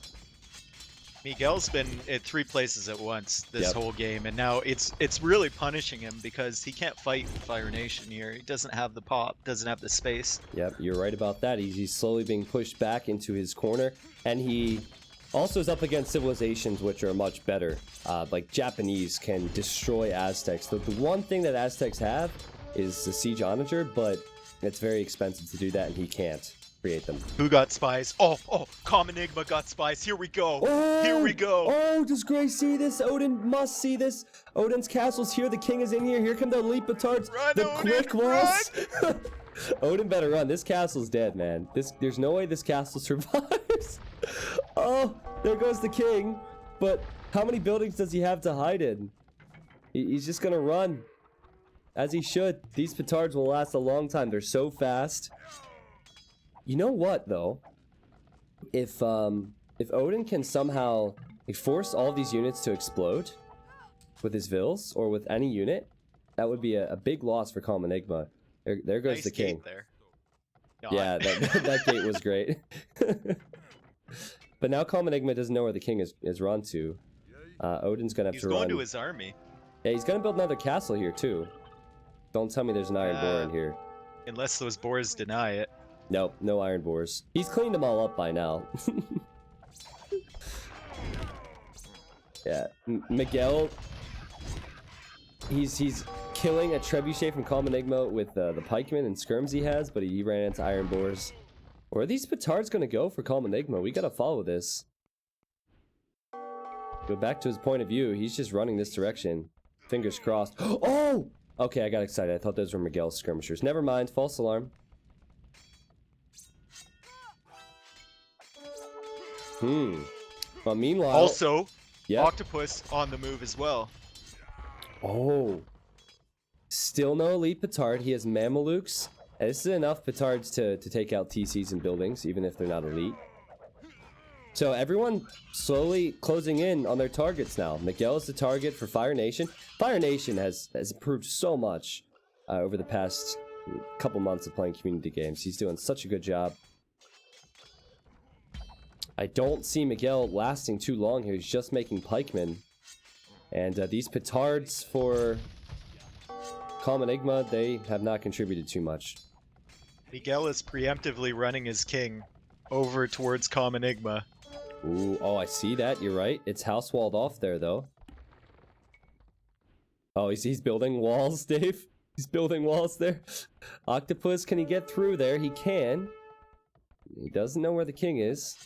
Miguel's been at 3 places at once this Yep. whole game, and now it's really punishing him because he can't fight Fire Nation here. He doesn't have the pop, doesn't have the space. Yep, you're right about that. He's slowly being pushed back into his corner, and he also is up against civilizations which are much better. Like Japanese can destroy Aztecs. The one thing that Aztecs have is the siege onager, but it's very expensive to do that, and he can't create them. Who got spies? Oh, Calm Enigma got spies. Here we go. Oh! Here we go. Oh, does Grace see this? Odin must see this. Odin's castle's here. The king is in here. Here come the elite petards. Run, The Odin, quick walls. Odin better run. This castle's dead, man. There's no way this castle survives. Oh, there goes the king. But how many buildings does he have to hide in? He's just gonna run. As he should. These petards will last a long time. They're so fast. You know what, though? If Odin can somehow force all these units to explode with his vills or with any unit, that would be a big loss for Calm Enigma. There goes Nice the king. gate there. Yeah, that gate was great. But now Calm Enigma doesn't know where the king is run to. Odin's gonna have He's to going run. to his army. Yeah, he's gonna build another castle here too. Don't tell me there's an iron boar in here. Unless those boars deny it. Nope, no iron boars. He's cleaned them all up by now. Yeah, Miguel. He's killing a trebuchet from Calm Enigma with the pikemen and skirms he has, but he ran into iron boars. Where are these petards gonna go for Calm Enigma? We gotta follow this. Go back to his point of view. He's just running this direction. Fingers crossed. Oh! Okay, I got excited. I thought those were Miguel's skirmishers. Never mind. False alarm. Well, meanwhile... Also, yeah. Octopus on the move as well. Oh. Still no elite petard. He has Mamelukes. And this is enough petards to take out TCs and buildings, even if they're not elite. So everyone slowly closing in on their targets now. Miguel is the target for Fire Nation. Fire Nation has improved so much over the past couple months of playing community games. He's doing such a good job. I don't see Miguel lasting too long here. He's just making pikemen. And these petards for Calm Enigma, they have not contributed too much. Miguel is preemptively running his king over towards Calm Enigma. Ooh, oh, I see that. You're right. It's house walled off there, though. Oh, he's building walls, Dave. He's building walls there. Octopus, can he get through there? He can. He doesn't know where the king is.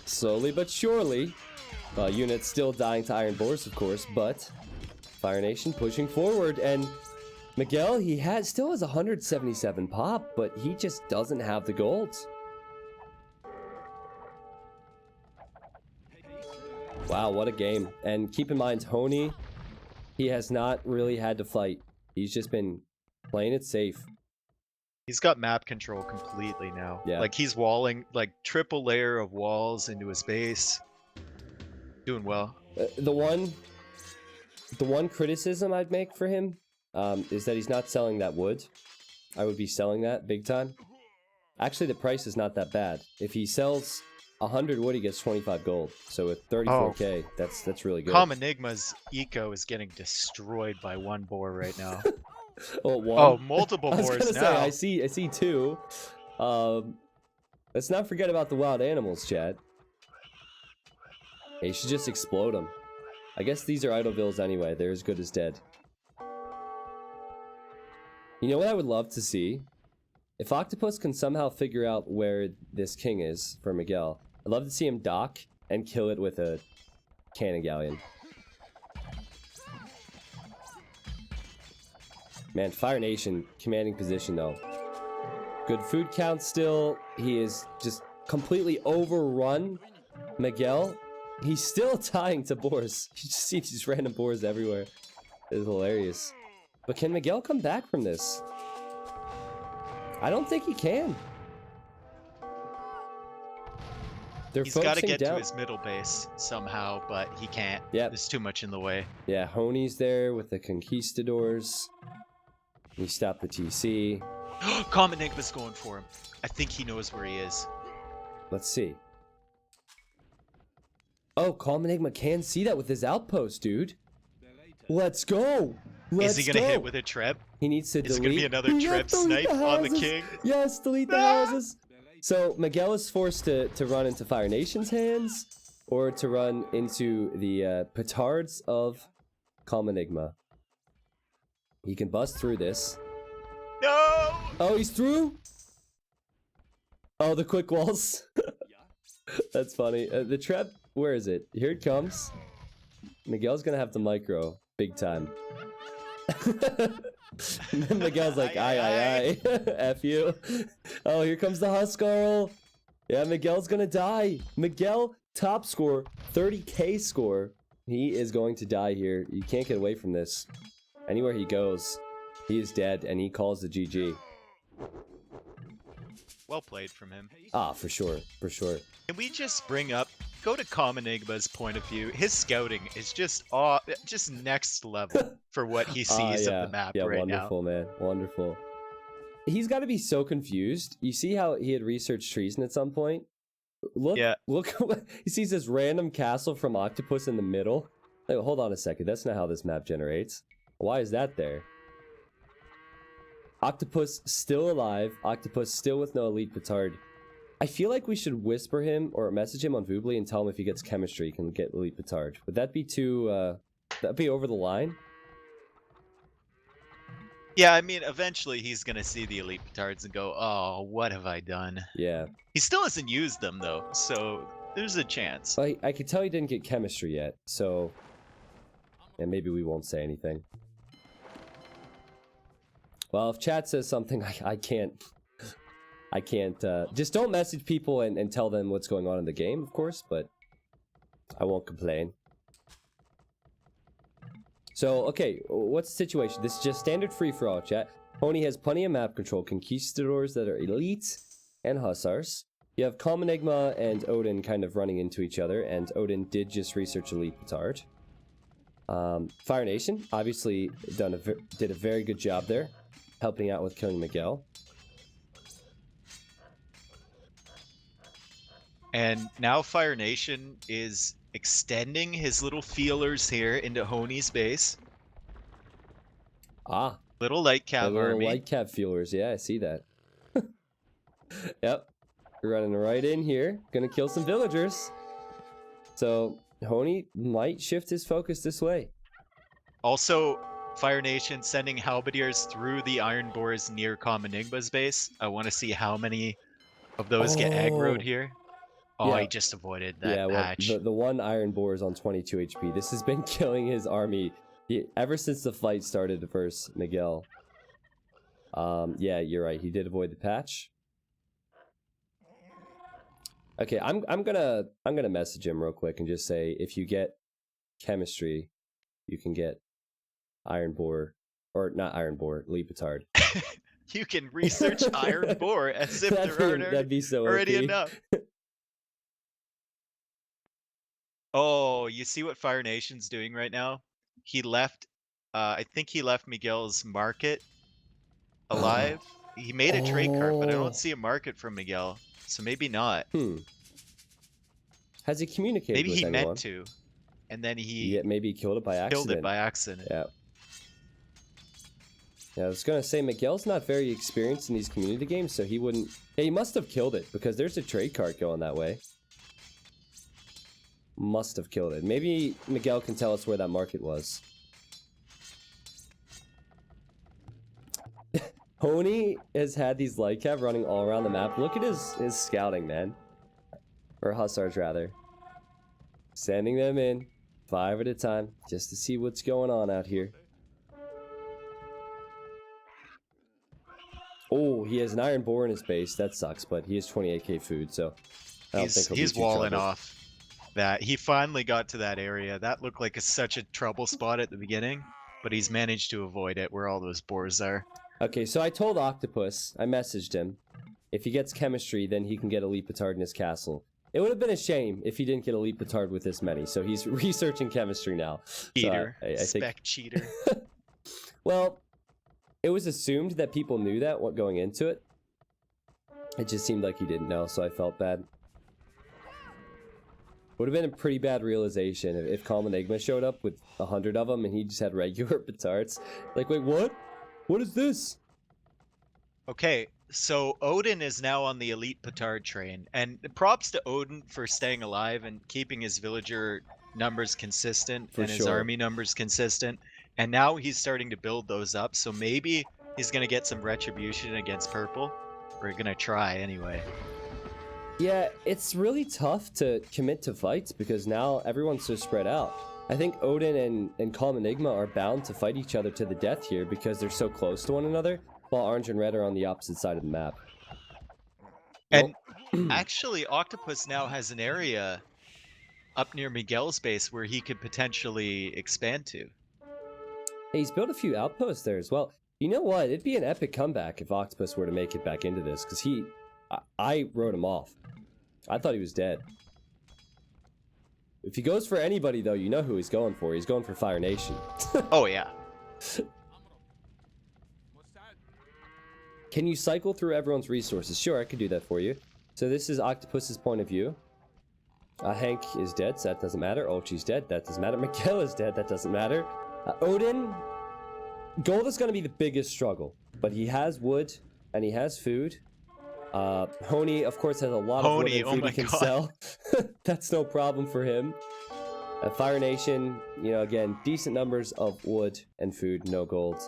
Slowly but surely. Units still dying to iron boars, of course, but Fire Nation pushing forward, and Miguel, he still has 177 pop, but he just doesn't have the gold. Wow, what a game. And keep in mind, Tony, he has not really had to fight. He's just been playing it safe. He's got map control completely now. Yeah. Like he's walling, like triple layer of walls into his base. Doing well. The one criticism I'd make for him is that he's not selling that wood. I would be selling that big time. Actually, the price is not that bad. If he sells 100 wood, he gets 25 gold. So with 34k, that's really good. Calm Enigma's eco is getting destroyed by one boar right now. Oh, one? Oh, multiple I was boars gonna now. say, I see two. Let's not forget about the wild animals, Chad. Hey, you should just explode them. I guess these are Idlevilles anyway. They're as good as dead. You know what I would love to see? If Octopus can somehow figure out where this king is for Miguel, I'd love to see him dock and kill it with a cannon galleon. Man, Fire Nation, commanding position though. Good food count still. He is just completely overrun Miguel. He's still tying to boars. You just see these random boars everywhere. It's hilarious. But can Miguel come back from this? I don't think he can. He's got to get to his middle base somehow, but he can't. Yeah. There's too much in the way. Yeah, Honey's there with the conquistadors. He stopped the TC. Common Enigma's going for him. I think he knows where he is. Let's see. Oh, Calm Enigma can see that with his outpost, dude. Let's go. Is he gonna hit with a treb? He needs to delete. Is it gonna be another treb snipe on the king? Yes, delete the houses. So Miguel is forced to run into Fire Nation's hands, or to run into the petards of Calm Enigma. He can bust through this. No! Oh, he's through? Oh, the quick walls. That's funny. The trap, where is it? Here it comes. Miguel's gonna have to micro big time. Miguel's like, aye. F you. Oh, here comes the Huskarl. Yeah, Miguel's gonna die. Miguel, top score, 30k score. He is going to die here. You can't get away from this. Anywhere he goes, he is dead, and he calls the GG. Well played from him. Ah, for sure, for sure. Can we just bring up, go to Calm Enigma's point of view. His scouting is just next level for what he sees of the map right wonderful, now. Man, wonderful. He's got to be so confused. You see how he had researched treason at some point? Look, he sees this random castle from Octopus in the middle. Like, hold on a second, that's not how this map generates. Why is that there? Octopus still alive. Octopus still with no elite petard. I feel like we should whisper him or message him on Voobly and tell him if he gets chemistry, he can get elite petard. Would that be too, that'd be over the line? Yeah, I mean, eventually he's gonna see the elite petards and go, oh, what have I done? Yeah. He still hasn't used them, though, so there's a chance. I could tell he didn't get chemistry yet, so... And maybe we won't say anything. Well, if chat says something, I can't... just don't message people and tell them what's going on in the game, of course, but I won't complain. So, okay, what's the situation? This is just standard free-for-all, chat. Pony has plenty of map control, conquistadors that are elite, and hussars. You have Calm Enigma and Odin kind of running into each other, and Odin did just research elite petard. Fire Nation, obviously, did a very good job there, helping out with killing Miguel. And now Fire Nation is extending his little feelers here into Honey's base. Ah. Little light cap army. Little light cap feelers, yeah, I see that. Yep. Running right in here. Gonna kill some villagers. So, Honey might shift his focus this way. Also, Fire Nation sending halberdiers through the iron boars near Calm Enigma's base. I want to see how many of those get aggroed here. Oh, yeah. He just avoided that patch. The one iron boar is on 22 HP. This has been killing his army ever since the fight started versus Miguel. Yeah, you're right. He did avoid the patch. Okay, I'm gonna message him real quick and just say, if you get chemistry, you can get iron boar, or not iron boar, elite petard. You can research iron boar as if that'd be so already OP. enough. Oh, you see what Fire Nation's doing right now? He left, I think he left Miguel's market alive. He made a trade cart, but I don't see a market from Miguel, so maybe not. Has he communicated maybe with he anyone? Meant to, and then he maybe he killed it by accident. Killed it by accident. Yeah. Yeah, I was gonna say, Miguel's not very experienced in these community games, so he wouldn't... Yeah, he must have killed it, because there's a trade cart going that way. Must have killed it. Maybe Miguel can tell us where that market was. Pony has had these light cav running all around the map. Look at his scouting, man. Or hussars, rather. Sending them in 5 at a time just to see what's going on out here. Oh, he has an iron boar in his base. That sucks, but he has 28k food, so I don't think he'll He's be too walling troubled. off. That he finally got to that area. That looked like such a trouble spot at the beginning, but he's managed to avoid it where all those boars are. Okay, so I told Octopus, I messaged him, if he gets chemistry, then he can get Elite Petard in his castle. It would have been a shame if he didn't get Elite Petard with this many, so he's researching chemistry now. Cheater. So I think... Spec cheater. Well, it was assumed that people knew that going into it. It just seemed like he didn't know, so I felt bad. Would have been a pretty bad realization if Calm Enigma showed up with 100 of them and he just had regular petards. Like, wait, what? What is this? Okay, so Odin is now on the elite petard train, and props to Odin for staying alive and keeping his villager numbers consistent For and his sure. army numbers consistent. And now he's starting to build those up, so maybe he's gonna get some retribution against purple. We're gonna try anyway. Yeah, it's really tough to commit to fights because now everyone's so spread out. I think Odin and Calm Enigma are bound to fight each other to the death here because they're so close to one another, while Orange and Red are on the opposite side of the map. And actually, Octopus now has an area up near Miguel's base where he could potentially expand to. Hey, he's built a few outposts there as well. You know what? It'd be an epic comeback if Octopus were to make it back into this, because I wrote him off. I thought he was dead. If he goes for anybody, though, you know who he's going for. He's going for Fire Nation. Oh, yeah. Can you cycle through everyone's resources? Sure, I could do that for you. So this is Octopus's point of view. Hank is dead, so that doesn't matter. Ulchi's dead, that doesn't matter. Miguel is dead, that doesn't matter. Odin, gold is going to be the biggest struggle, but he has wood and he has food. Honey, of course, has a lot of wood and food he can sell. That's no problem for him. Fire Nation, you know, again, decent numbers of wood and food, no gold.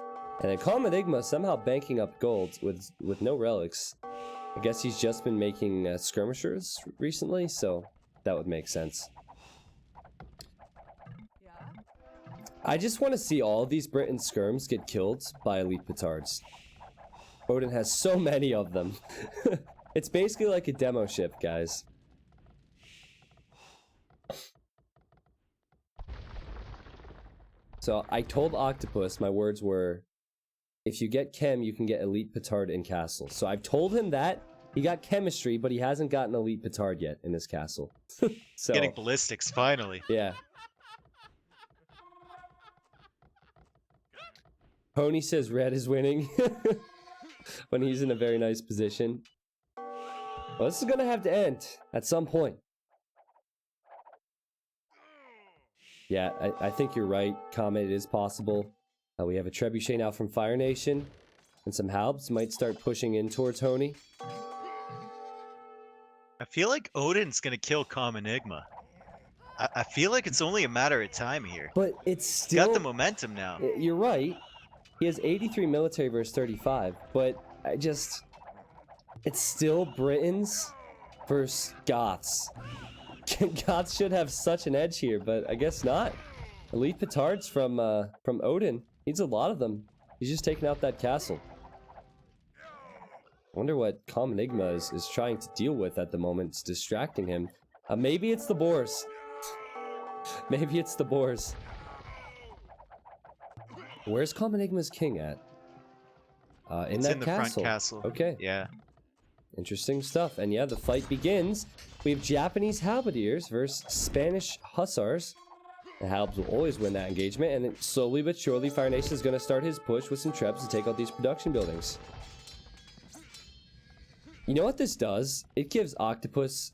And then Calm Enigma somehow banking up gold with no relics. I guess he's just been making skirmishers recently, so that would make sense. I just want to see all of these Britain skirms get killed by elite petards. Odin has so many of them. It's basically like a demo ship, guys. So I told Octopus, my words were, if you get chem, you can get elite petard in castle. So I've told him that. He got chemistry, but he hasn't gotten elite petard yet in his castle. So Getting ballistics, finally. yeah. Pony says red is winning when he's in a very nice position. Well, this is gonna have to end at some point. Yeah, I think you're right, Comet. It is possible. We have a Trebuchet now from Fire Nation, and some Halbs might start pushing in towards Honey. I feel like Odin's gonna kill Calm Enigma. I feel like it's only a matter of time here. But it's still... Got the momentum now. You're right. He has 83 military versus 35, but it's still Britons versus Goths. Goths should have such an edge here, but I guess not. Elite petards from Odin. Needs a lot of them. He's just taking out that castle. I wonder what Calm Enigma is trying to deal with at the moment. It's distracting him. Maybe it's the boars. Maybe it's the boars. Where's Calm Enigma's king at? It's in the front castle. Okay. Yeah. Interesting stuff. And yeah, the fight begins. We have Japanese halberdiers versus Spanish hussars. The Halbs will always win that engagement, and then slowly but surely Fire Nation is going to start his push with some trebs to take out these production buildings. You know what this does? It gives Octopus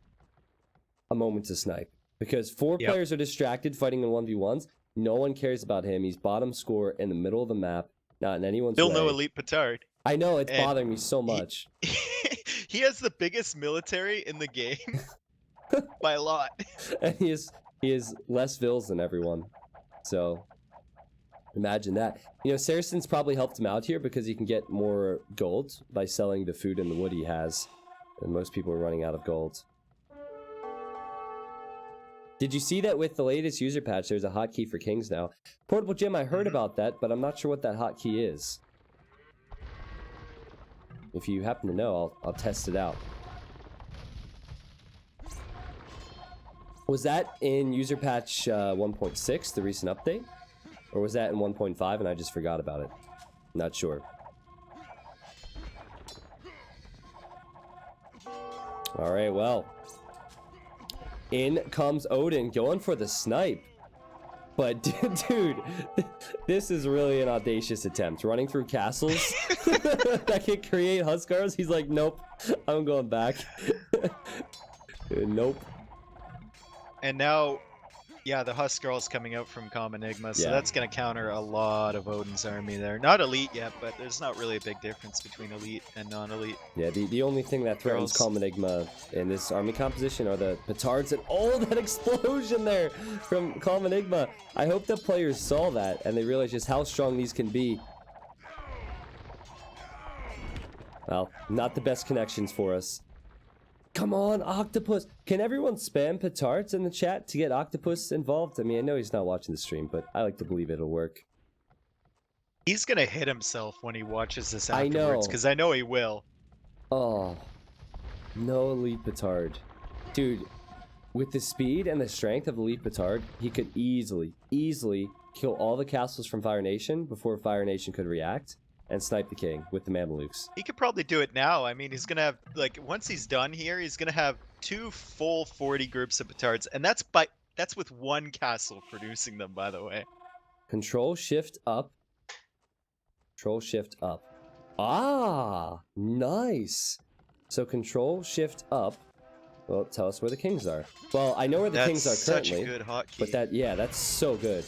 a moment to snipe. Because four players are distracted fighting in 1v1s. No one cares about him. He's bottom score in the middle of the map, not in anyone's way. Still no elite petard. I know, it's bothering me so much. He has the biggest military in the game by a lot. And he has less vills than everyone. So Imagine that. You know, Saracen's probably helped him out here because he can get more gold by selling the food and the wood he has. And most people are running out of gold. Did you see that with the latest user patch, there's a hotkey for kings now? Portable Jim, I heard about that, but I'm not sure what that hotkey is. If you happen to know, I'll test it out. Was that in user patch 1.6, the recent update? Or was that in 1.5 and I just forgot about it? Not sure. Alright, well. In comes Odin, going for the snipe. But, dude, this is really an audacious attempt. Running through castles that can create Huskars. He's like, nope, I'm going back. Nope. And now, yeah, the Huskarl's coming out from Com Enigma, so Yeah. that's going to counter a lot of Odin's army there. Not elite yet, but there's not really a big difference between elite and non-elite. Yeah, the only thing that threatens Calm Enigma in this army composition are the petards and oh, that explosion there from Calm Enigma. I hope the players saw that and they realized just how strong these can be. Well, not the best connections for us. Come on, Octopus. Can everyone spam petards in the chat to get Octopus involved? I mean, I know he's not watching the stream, but I like to believe it'll work. He's going to hit himself when he watches this I know. afterwards, because I know he will. Oh, no elite petard. Dude, with the speed and the strength of elite petard, he could easily kill all the castles from Fire Nation before Fire Nation could react and snipe the king with the Mamelukes. He could probably do it now. I mean, he's going to have, like, once he's done here, he's going to have 2 full 40 groups of petards, and that's with one castle producing them, by the way. Control Shift up. Control Shift up. Ah, nice. So Control Shift up. Well, tell us where the kings are. Well, I know where the kings are currently. Such a good hotkey. But that, yeah, that's so good.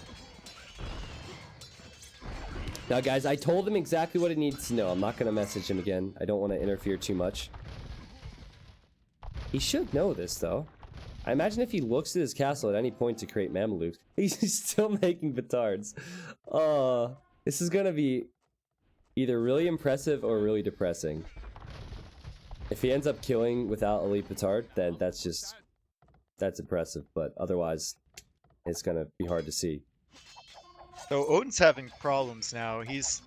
Now, guys, I told him exactly what he needs to know. I'm not going to message him again. I don't want to interfere too much. He should know this, though. I imagine if he looks at his castle at any point to create Mamelukes, he's still making petards. This is going to be either really impressive or really depressing. If he ends up killing without elite petard, then that's impressive. But otherwise, it's going to be hard to see. So Odin's having problems now. He's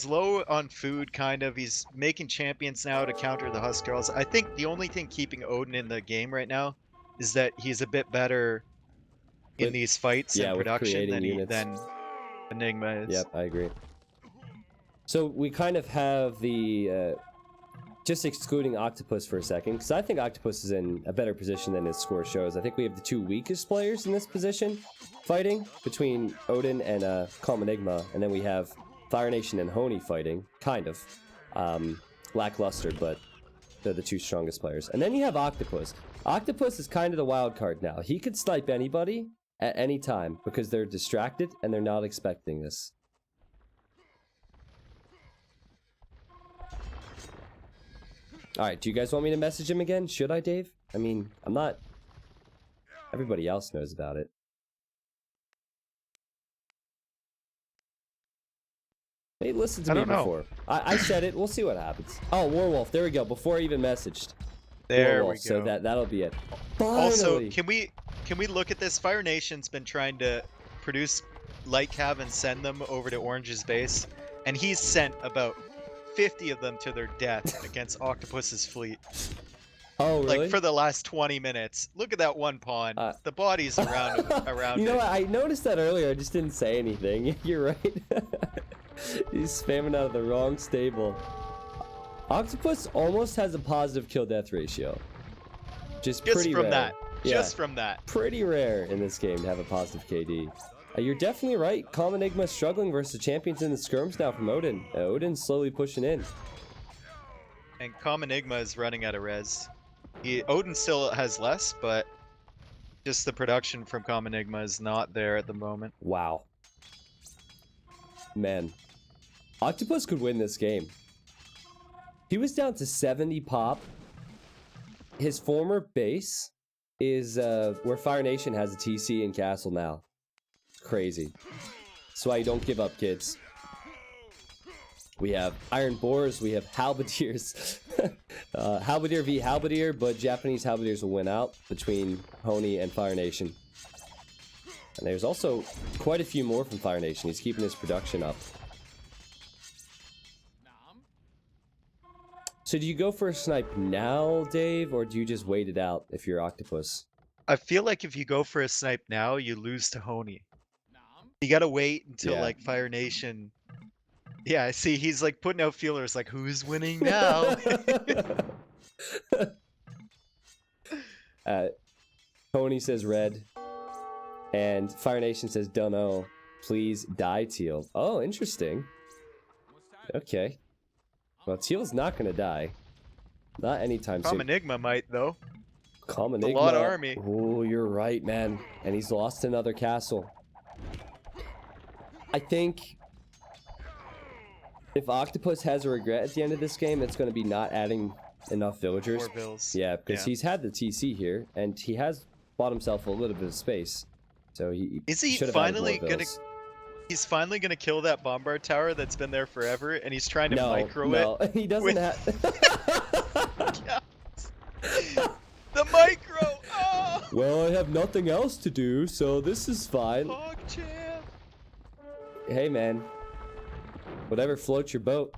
low on food, kind of. He's making champions now to counter the Huskarls. I think the only thing keeping Odin in the game right now is that he's a bit better in these fights and production than Enigma is. Yep, I agree. So we kind of have the just excluding Octopus for a second, because I think Octopus is in a better position than his score shows. I think we have the 2 weakest players in this position fighting between Odin and Calm Enigma, and then we have Fire Nation and Honey fighting, kind of. Lackluster, but they're the 2 strongest players. And then you have Octopus. Octopus is kind of the wild card now. He could snipe anybody at any time because they're distracted and they're not expecting this. Alright, do you guys want me to message him again? Should I, Dave? I mean, I'm not... Everybody else knows about it. He listened to me before. I said it. We'll see what happens. Oh, Warwolf. There we go. Before I even messaged. There Warwolf, we go. So that'll be it. Finally! Also, can we look at this? Fire Nation's been trying to produce light cav and send them over to Orange's base, and he's sent about 50 of them to their death against Octopus's fleet. Oh, really? Like for the last 20 minutes. Look at that one pawn. The bodies around You know it. what? I noticed that earlier. I just didn't say anything. You're right. He's spamming out of the wrong stable. Octopus almost has a positive kill-death ratio. Just pretty from rare. that. Yeah, Just from that. pretty rare in this game to have a positive KD. You're definitely right. Calm Enigma struggling versus champions in the skirms now from Odin. Odin's slowly pushing in. And Calm Enigma is running out of res. Odin still has less, but just the production from Calm Enigma is not there at the moment. Wow. Man. Octopus could win this game. He was down to 70 pop. His former base is where Fire Nation has a TC and castle now. It's crazy. That's why you don't give up, kids. We have Iron Boars, we have Halberdiers. Halberdier v Halberdier, but Japanese Halberdiers will win out between Honey and Fire Nation. And there's also quite a few more from Fire Nation. He's keeping his production up. So do you go for a snipe now, Dave, or do you just wait it out if you're Octopus? I feel like if you go for a snipe now, you lose to Honey. You gotta wait until like Fire Nation. Yeah, I see. He's like putting out feelers like, who's winning now? Pony says red. And Fire Nation says dunno. Please die, Teal. Oh, interesting. Okay. Well, Teal's not gonna die. Not anytime soon. Calm Enigma might, though. Calm Enigma. A lot of army. Oh, you're right, man. And he's lost another castle. I think if Octopus has a regret at the end of this game, it's going to be not adding enough villagers. More bills. Yeah, because he's had the TC here, and he has bought himself a little bit of space. So he is he should have finally added more gonna? bills. He's finally gonna kill that bombard tower that's been there forever, and he's trying to micro no, it. he doesn't have. The micro. Oh! Well, I have nothing else to do, so this is fine. PogChamp. Hey, man. Whatever floats your boat.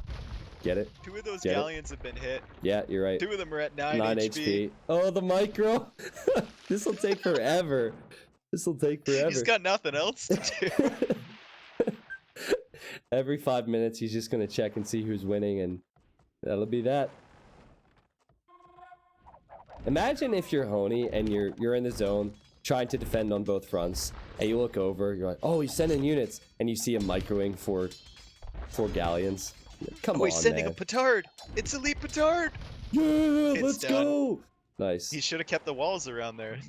Get it? 2 of those Get it? galleons have been hit. Yeah, you're right. 2 of them are at 9 HP. Oh, the micro. This will take forever. This will take forever. He's got nothing else to do. Every 5 minutes, he's just gonna check and see who's winning, and that'll be that. Imagine if you're Honey and you're in the zone trying to defend on both fronts, and you look over, you're like, oh, he's sending units, and you see him microing for 4 galleons. Come on, he's sending man. a petard. It's elite petard. Yeah, It's let's done. go. Nice. He should have kept the walls around there.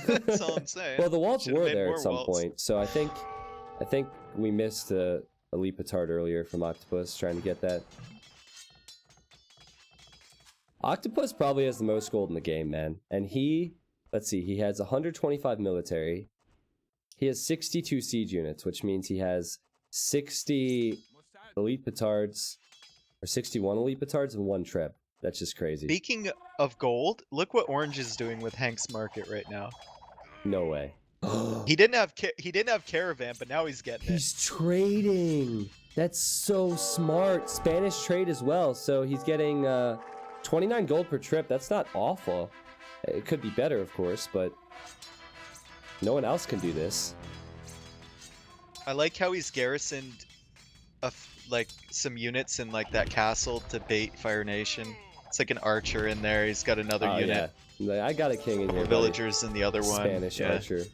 That's all I'm saying. Well, the walls Should've were made there more at some walls. point, so I think we missed a elite petard earlier from Octopus trying to get that. Octopus probably has the most gold in the game, man. And let's see, he has 125 military. He has 62 siege units, which means he has 60 elite petards, or 61 elite petards and 1 trip. That's just crazy. Speaking of gold, look what Orange is doing with Hank's Market right now. No way. He didn't have Caravan, but now he's getting it. He's trading. That's so smart. Spanish trade as well. So he's getting 29 gold per trip. That's not awful. It could be better, of course, but no one else can do this. I like how he's garrisoned like some units in like that castle to bait Fire Nation. It's like an archer in there. He's got another unit. Yeah. I got a king in here. Villagers in the other one. Spanish archer.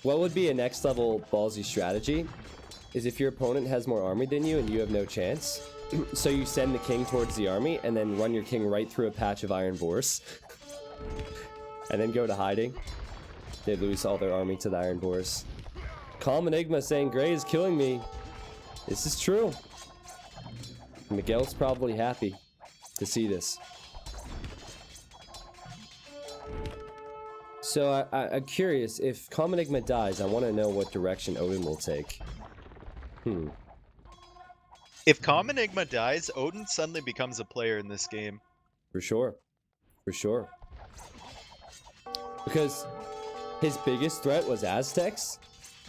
What would be a next level ballsy strategy is if your opponent has more army than you and you have no chance, so you send the king towards the army and then run your king right through a patch of iron boars and then go to hiding. They lose all their army to the iron boars. Calm Enigma saying Gray is killing me. This is true. Miguel's probably happy to see this. So I'm curious, if Calm Enigma dies, I want to know what direction Odin will take. If Calm Enigma dies, Odin suddenly becomes a player in this game. For sure. For sure. Because his biggest threat was Aztecs.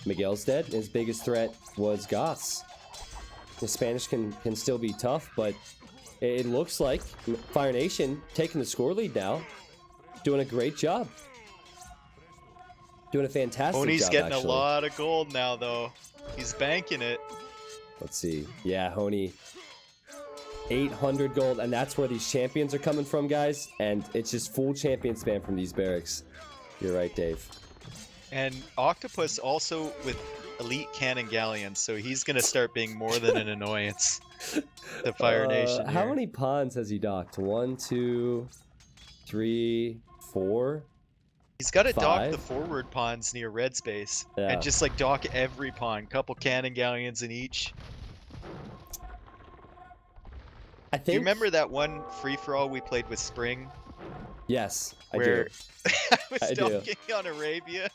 Miguel's dead. His biggest threat was Goths. The Spanish can still be tough, but it looks like Fire Nation taking the score lead now. Doing a great job. Doing a fantastic Honey's job, getting actually. a lot of gold now, though. He's banking it. Let's see. Yeah, Honey. 800 gold, and that's where these champions are coming from, guys. And it's just full champion spam from these barracks. You're right, Dave. And Octopus also with elite cannon galleons, so he's gonna start being more than an annoyance to Fire Nation. How here. many pawns has he docked? 1, 2, 3, 4? He's got to dock 5? the forward pawns near red space, Yeah. and just like dock every pawn, couple cannon galleons in each. I think. Do you remember that one free for all we played with Spring? Yes, I Where do. I was I do. docking on Arabia.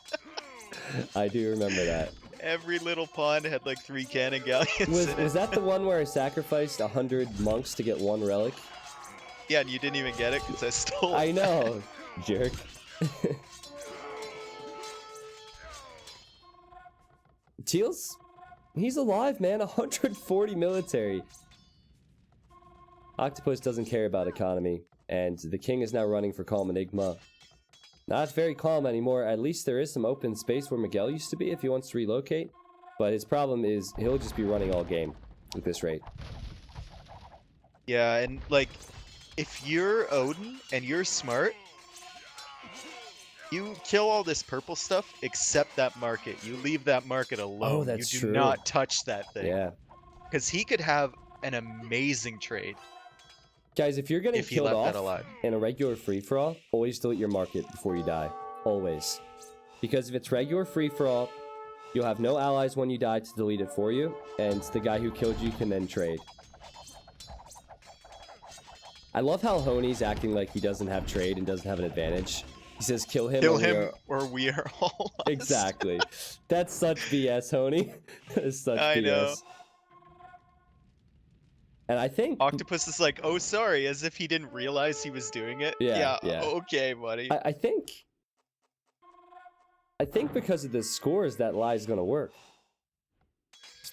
I do remember that. Every little pond had like 3 cannon galleons in it. Was that the one where I sacrificed 100 monks to get 1 relic? Yeah, and you didn't even get it because I stole it. I know, jerk. Teals? He's alive, man. 140 military. Octopus doesn't care about economy, and the king is now running for Calm Enigma. Not very calm anymore. At least there is some open space where Miguel used to be if he wants to relocate. But his problem is he'll just be running all game at this rate. Yeah, and like, if you're Odin and you're smart, you kill all this purple stuff except that market. You leave that market alone. Oh, that's you do true. not touch that thing. Yeah. Because he could have an amazing trade Guys, if you're getting if he killed left that off alive. in a regular free-for-all, always delete your market before you die. Always. Because if it's regular free-for-all, you'll have no allies when you die to delete it for you, and the guy who killed you can then trade. I love how Honey's acting like he doesn't have trade and doesn't have an advantage. He says, kill him Or we are all lost. Exactly. That's such BS, Honey. That is such I BS. know. And I think... Octopus is like, oh, sorry, as if he didn't realize he was doing it. Yeah. Okay, buddy. I think because of the scores, that lie is gonna work.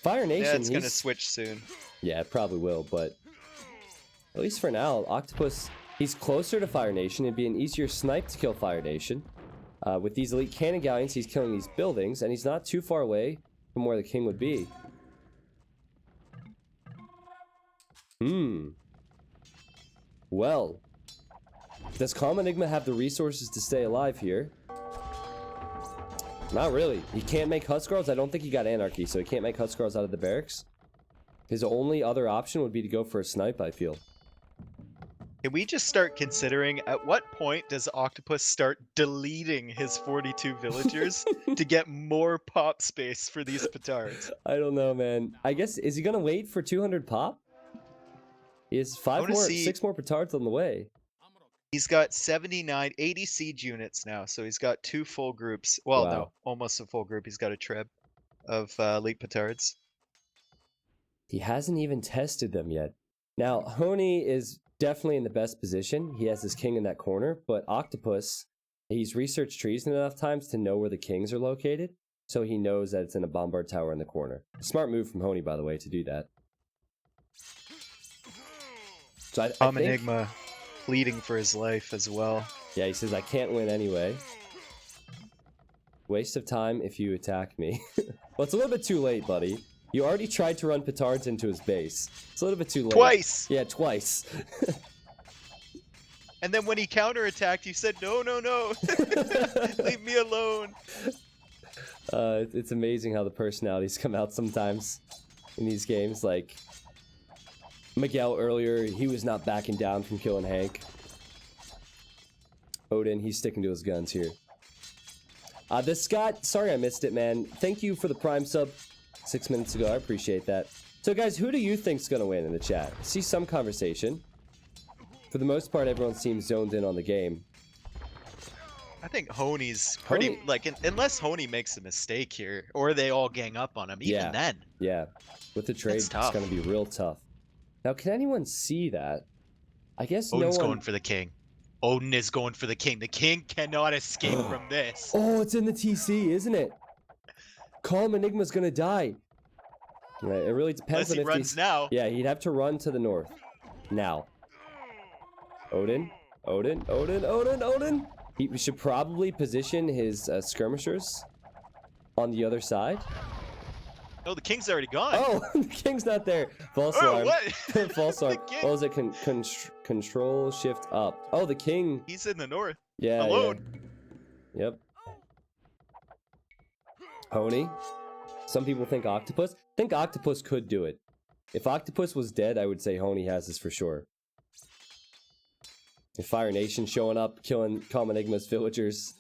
Fire Nation, Yeah, it's gonna switch soon. Yeah, it probably will, but at least for now, Octopus, he's closer to Fire Nation. It'd be an easier snipe to kill Fire Nation. With these elite cannon galleons, he's killing these buildings, and he's not too far away from where the king would be. Well, does Calm Enigma have the resources to stay alive here? Not really. He can't make Huskarls. I don't think he got Anarchy, so he can't make Huskarls out of the barracks. His only other option would be to go for a snipe, I feel. Can we just start considering at what point does Octopus start deleting his 42 villagers to get more pop space for these petards? I don't know, man. I guess, is he gonna wait for 200 pop? He has 6 more petards on the way. He's got 80 siege units now, so he's got 2 full groups. Well, Wow. no, almost a full group. He's got a trib of elite petards. He hasn't even tested them yet. Now, Honey is definitely in the best position. He has his king in that corner, but Octopus, he's researched trees enough times to know where the kings are located, so he knows that it's in a bombard tower in the corner. Smart move from Honey, by the way, to do that. So I think, Enigma pleading for his life as well. Yeah, he says, I can't win anyway. Waste of time if you attack me. Well, it's a little bit too late, buddy. You already tried to run petards into his base. It's a little bit too late. Twice! Yeah, twice. And then when he counterattacked, you said, no, no, no. Leave me alone. It's amazing how the personalities come out sometimes in these games. Like, Miguel earlier, he was not backing down from killing Hank. Odin, he's sticking to his guns here. The Scott, sorry I missed it, man. Thank you for the Prime sub 6 minutes ago. I appreciate that. So, guys, who do you think's gonna win in the chat? I see some conversation. For the most part, everyone seems zoned in on the game. I think Honey's pretty, like, unless Honey makes a mistake here, or they all gang up on him, even then. Yeah, with the trade, it's gonna be real tough. Now, can anyone see that? I guess Odin's no one... going for the king. Odin is going for the king. The king cannot escape from this. Oh, it's in the TC, isn't it? Calm Enigma's gonna die. Right, it really depends on Unless he if runs now. Yeah, he'd have to run to the north. Now. Odin. He should probably position his skirmishers on the other side. No, the king's already gone. Oh, the king's not there. False Oh, alarm. what? False alarm. What was it? Control shift up. Oh, the king. He's in the north. Yeah. Alone. Yeah. Yep. Honey. Some people think Octopus. I think Octopus could do it. If Octopus was dead, I would say Honey has this for sure. If Fire Nation showing up, killing Calm Enigma's villagers.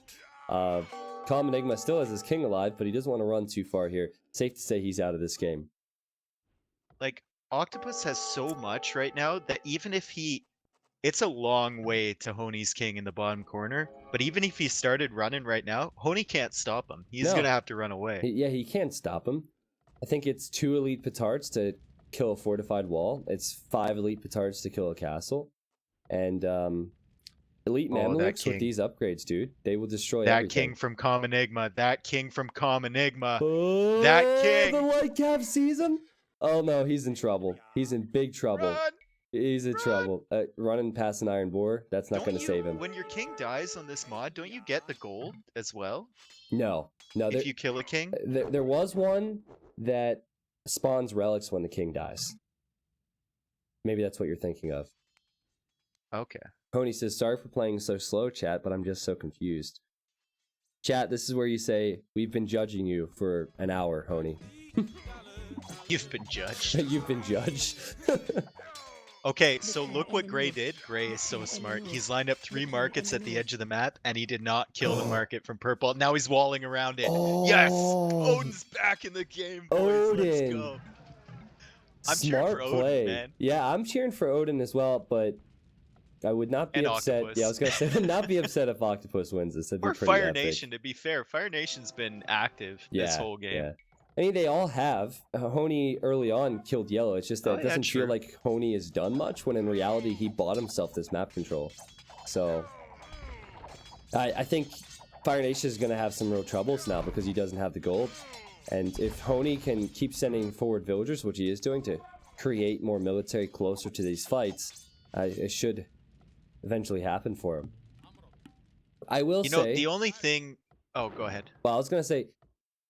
Calm Enigma still has his king alive, but he doesn't want to run too far here. Safe to say he's out of this game. Like, Octopus has so much right now that even if he it's a long way to Honey's king in the bottom corner. But even if he started running right now, Honey can't stop him. He's No. gonna have to run away. Yeah, he can't stop him. I think it's 2 elite petards to kill a fortified wall. It's 5 elite petards to kill a castle. And elite Oh, that Mamelukes with king. these upgrades, dude. They will destroy That everything. king from Calm Enigma. That king from Calm Enigma. Oh, That king. The white cap sees him? Oh no, he's in trouble. He's in big trouble. Run! He's in Run! trouble. Running past an iron boar, that's not going to save him. When your king dies on this mod, don't you get the gold as well? No. There, If you kill a king? there was one that spawns relics when the king dies. Maybe that's what you're thinking of. Okay. Honey says, sorry for playing so slow, chat, but I'm just so confused. Chat, this is where you say, we've been judging you for an hour, Honey. You've been judged. You've been judged. Okay, so look what Gray did. Gray is so smart. He's lined up 3 markets at the edge of the map, and he did not kill the market from purple. Now he's walling around it. Yes! Oh. Odin's back in the game, boys. Let's Odin. go. I'm cheering Smart for Odin, play. man. Yeah, I'm cheering for Odin as well, but I would not be And upset. Octopus. Yeah, I was gonna say, I would not be upset if Octopus wins this. That'd be Or pretty Fire epic. Nation, to be fair. Fire Nation's been active this whole game. Yeah. I mean, they all have. Honey early on killed Yellow. It's just that Oh, it yeah, doesn't feel true. like Honey has done much, when in reality he bought himself this map control. So I think Fire Nation is going to have some real troubles now because he doesn't have the gold. And if Honey can keep sending forward villagers, which he is doing to create more military closer to these fights, it should eventually happen for him. I will You know, say... the only thing... Oh, go ahead. Well, I was going to say,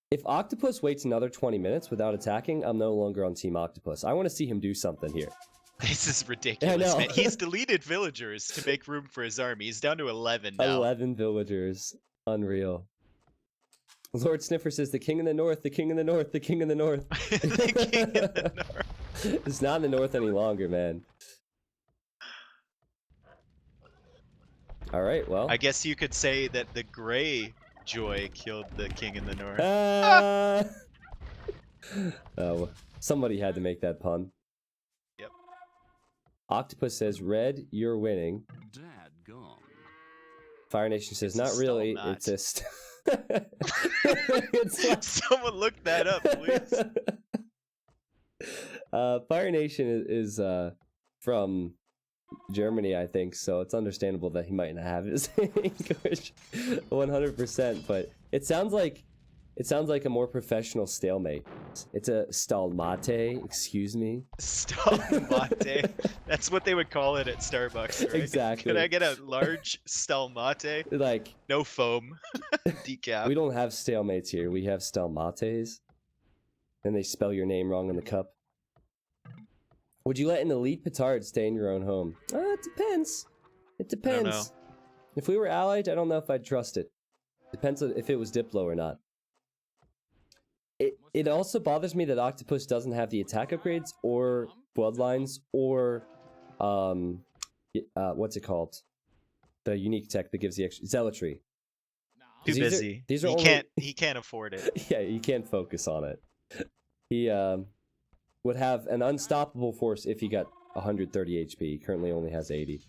if Octopus waits another 20 minutes without attacking, I'm no longer on Team Octopus. I want to see him do something here. This is ridiculous, know. man. He's deleted villagers to make room for his army. He's down to 11 now. 11 villagers. Unreal. Lord Sniffer says, the king in the north, the king in the north, the king in the north. The king in the north. It's not in the north any longer, man. All right, well. I guess you could say that the gray joy killed the king in the north. Oh, somebody had to make that pun. Yep. Octopus says, red, you're winning. Dadgum. Fire Nation says, It's a not really. stall It's just... It's not- Someone look that up, please. Fire Nation is from Germany, I think, so it's understandable that he might not have his English 100%, but it sounds like a more professional stalemate. It's a stalmate, excuse me. Stalmate. That's what they would call it at Starbucks, right? Exactly. Could I get a large stalmate? Like, No foam. Decaf. we don't have stalemates here, we have stalmates. And they spell your name wrong in the cup. Would you let an elite petard stay in your own home? It depends. It depends. know. If we were allied, I don't know if I'd trust it. Depends on if it was Diplo or not. It also bothers me that Octopus doesn't have the attack upgrades or bloodlines or what's it called? The unique tech that gives the extra zealotry. Too 'Cause busy. These are he only... he can't afford it. Yeah, you can't focus on it. He would have an unstoppable force if he got 130 HP. He currently only has 80.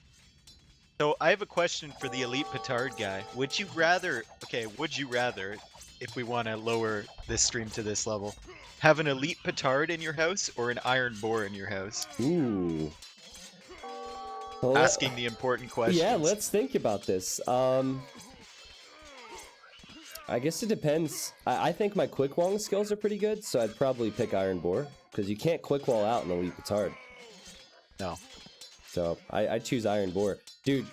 So I have a question for the elite petard guy. Would you rather, if we want to lower this stream to this level, have an elite petard in your house or an iron boar in your house? Ooh. Well, Asking the important questions. yeah, let's think about this. I guess it depends. I think my quick wall skills are pretty good, so I'd probably pick iron boar because you can't quick wall out an elite petard. No. So I'd choose iron boar. Dude,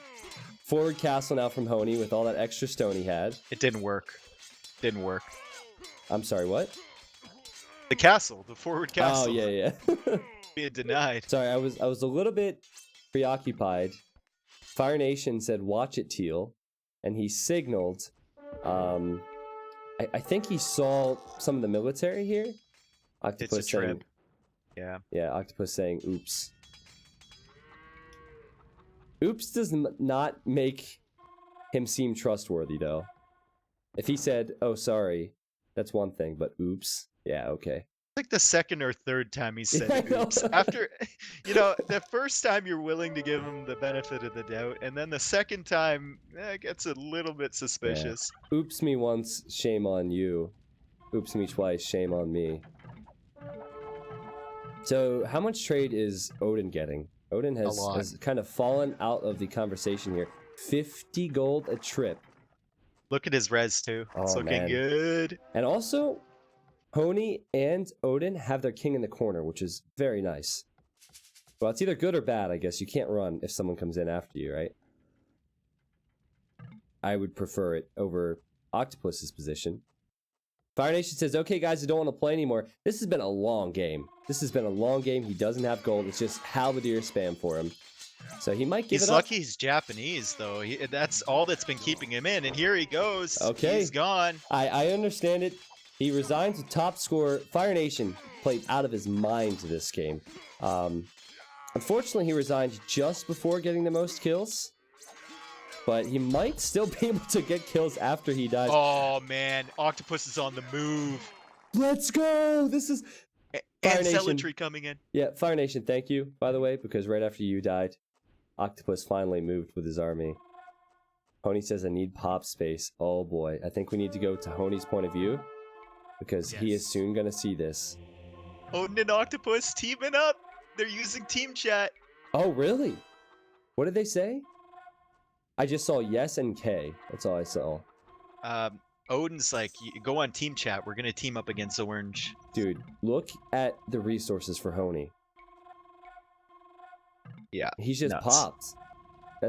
forward castle now from Honey with all that extra stone he had. It didn't work. Didn't work. I'm sorry, what? The castle, the forward castle. Oh yeah, yeah. Being denied. Sorry, I was a little bit preoccupied. Fire Nation said, "Watch it, Teal," and he signaled. I think he saw some of the military here. Octopus It's a saying, trip. Yeah. yeah, Octopus saying, "Oops." Oops does not make him seem trustworthy, though. If he said, "Oh, sorry," that's one thing, but oops, yeah, okay. Like the second or third time he said Yeah, I know. oops. After, the first time you're willing to give him the benefit of the doubt, and then the second time it gets a little bit suspicious. Oops me once, shame on you. Oops me twice, shame on me. So how much trade is Odin getting? Odin has kind of fallen out of the conversation here. 50 gold a trip. Look at his res too. It's looking man. good. And also, Honi and Odin have their king in the corner, which is very nice. Well, it's either good or bad, I guess. You can't run if someone comes in after you, right? I would prefer it over Octopus's position. Fire Nation says, okay, guys, I don't want to play anymore. This has been a long game. He doesn't have gold. It's just halberdier spam for him. So he might give it up. He's lucky he's Japanese, though. That's all that's been keeping him in. And here he goes. Okay. He's gone. I understand it. He resigned to top scorer. Fire Nation played out of his mind this game. Unfortunately, he resigned just before getting the most kills. But he might still be able to get kills after he dies. Oh, man. Octopus is on the move. Let's go! This is... Fire And Nation. Cemetery coming in. Yeah, Fire Nation, thank you, by the way, because right after you died, Octopus finally moved with his army. Honi says, I need pop space. Oh boy, I think we need to go to Honi's point of view, because he is soon going to see this. Odin and Octopus teaming up. They're using team chat. Oh, really? What did they say? I just saw yes and K. That's all I saw. Odin's like, go on team chat. We're going to team up against Orange. Dude, look at the resources for Honi. Yeah. He's just nuts. popped.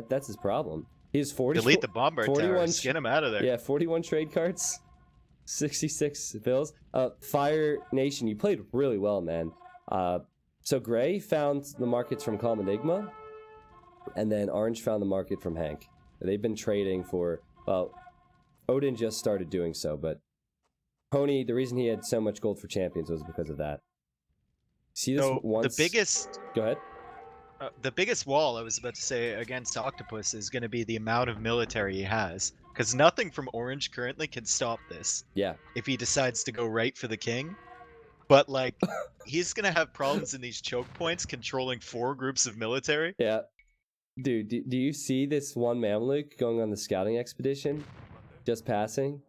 That's his problem. He has 40. Delete the Bombard 41 Tower. Get him out of there. Yeah, 41 trade cards. 66 bills. Fire Nation, you played really well, man. So Gray found the markets from Calm Enigma, and then Orange found the market from Hank. They've been trading for, well, Odin just started doing so, but Honi, the reason he had so much gold for champions was because of that. See this So once... the biggest... Go ahead. The biggest wall, I was about to say, against Octopus is going to be the amount of military he has. Because nothing from Orange currently can stop this. Yeah. If he decides to go right for the king. But, like, he's going to have problems in these choke points controlling 4 groups of military. Yeah. Dude, do you see this one Mamluk going on the scouting expedition? Just passing?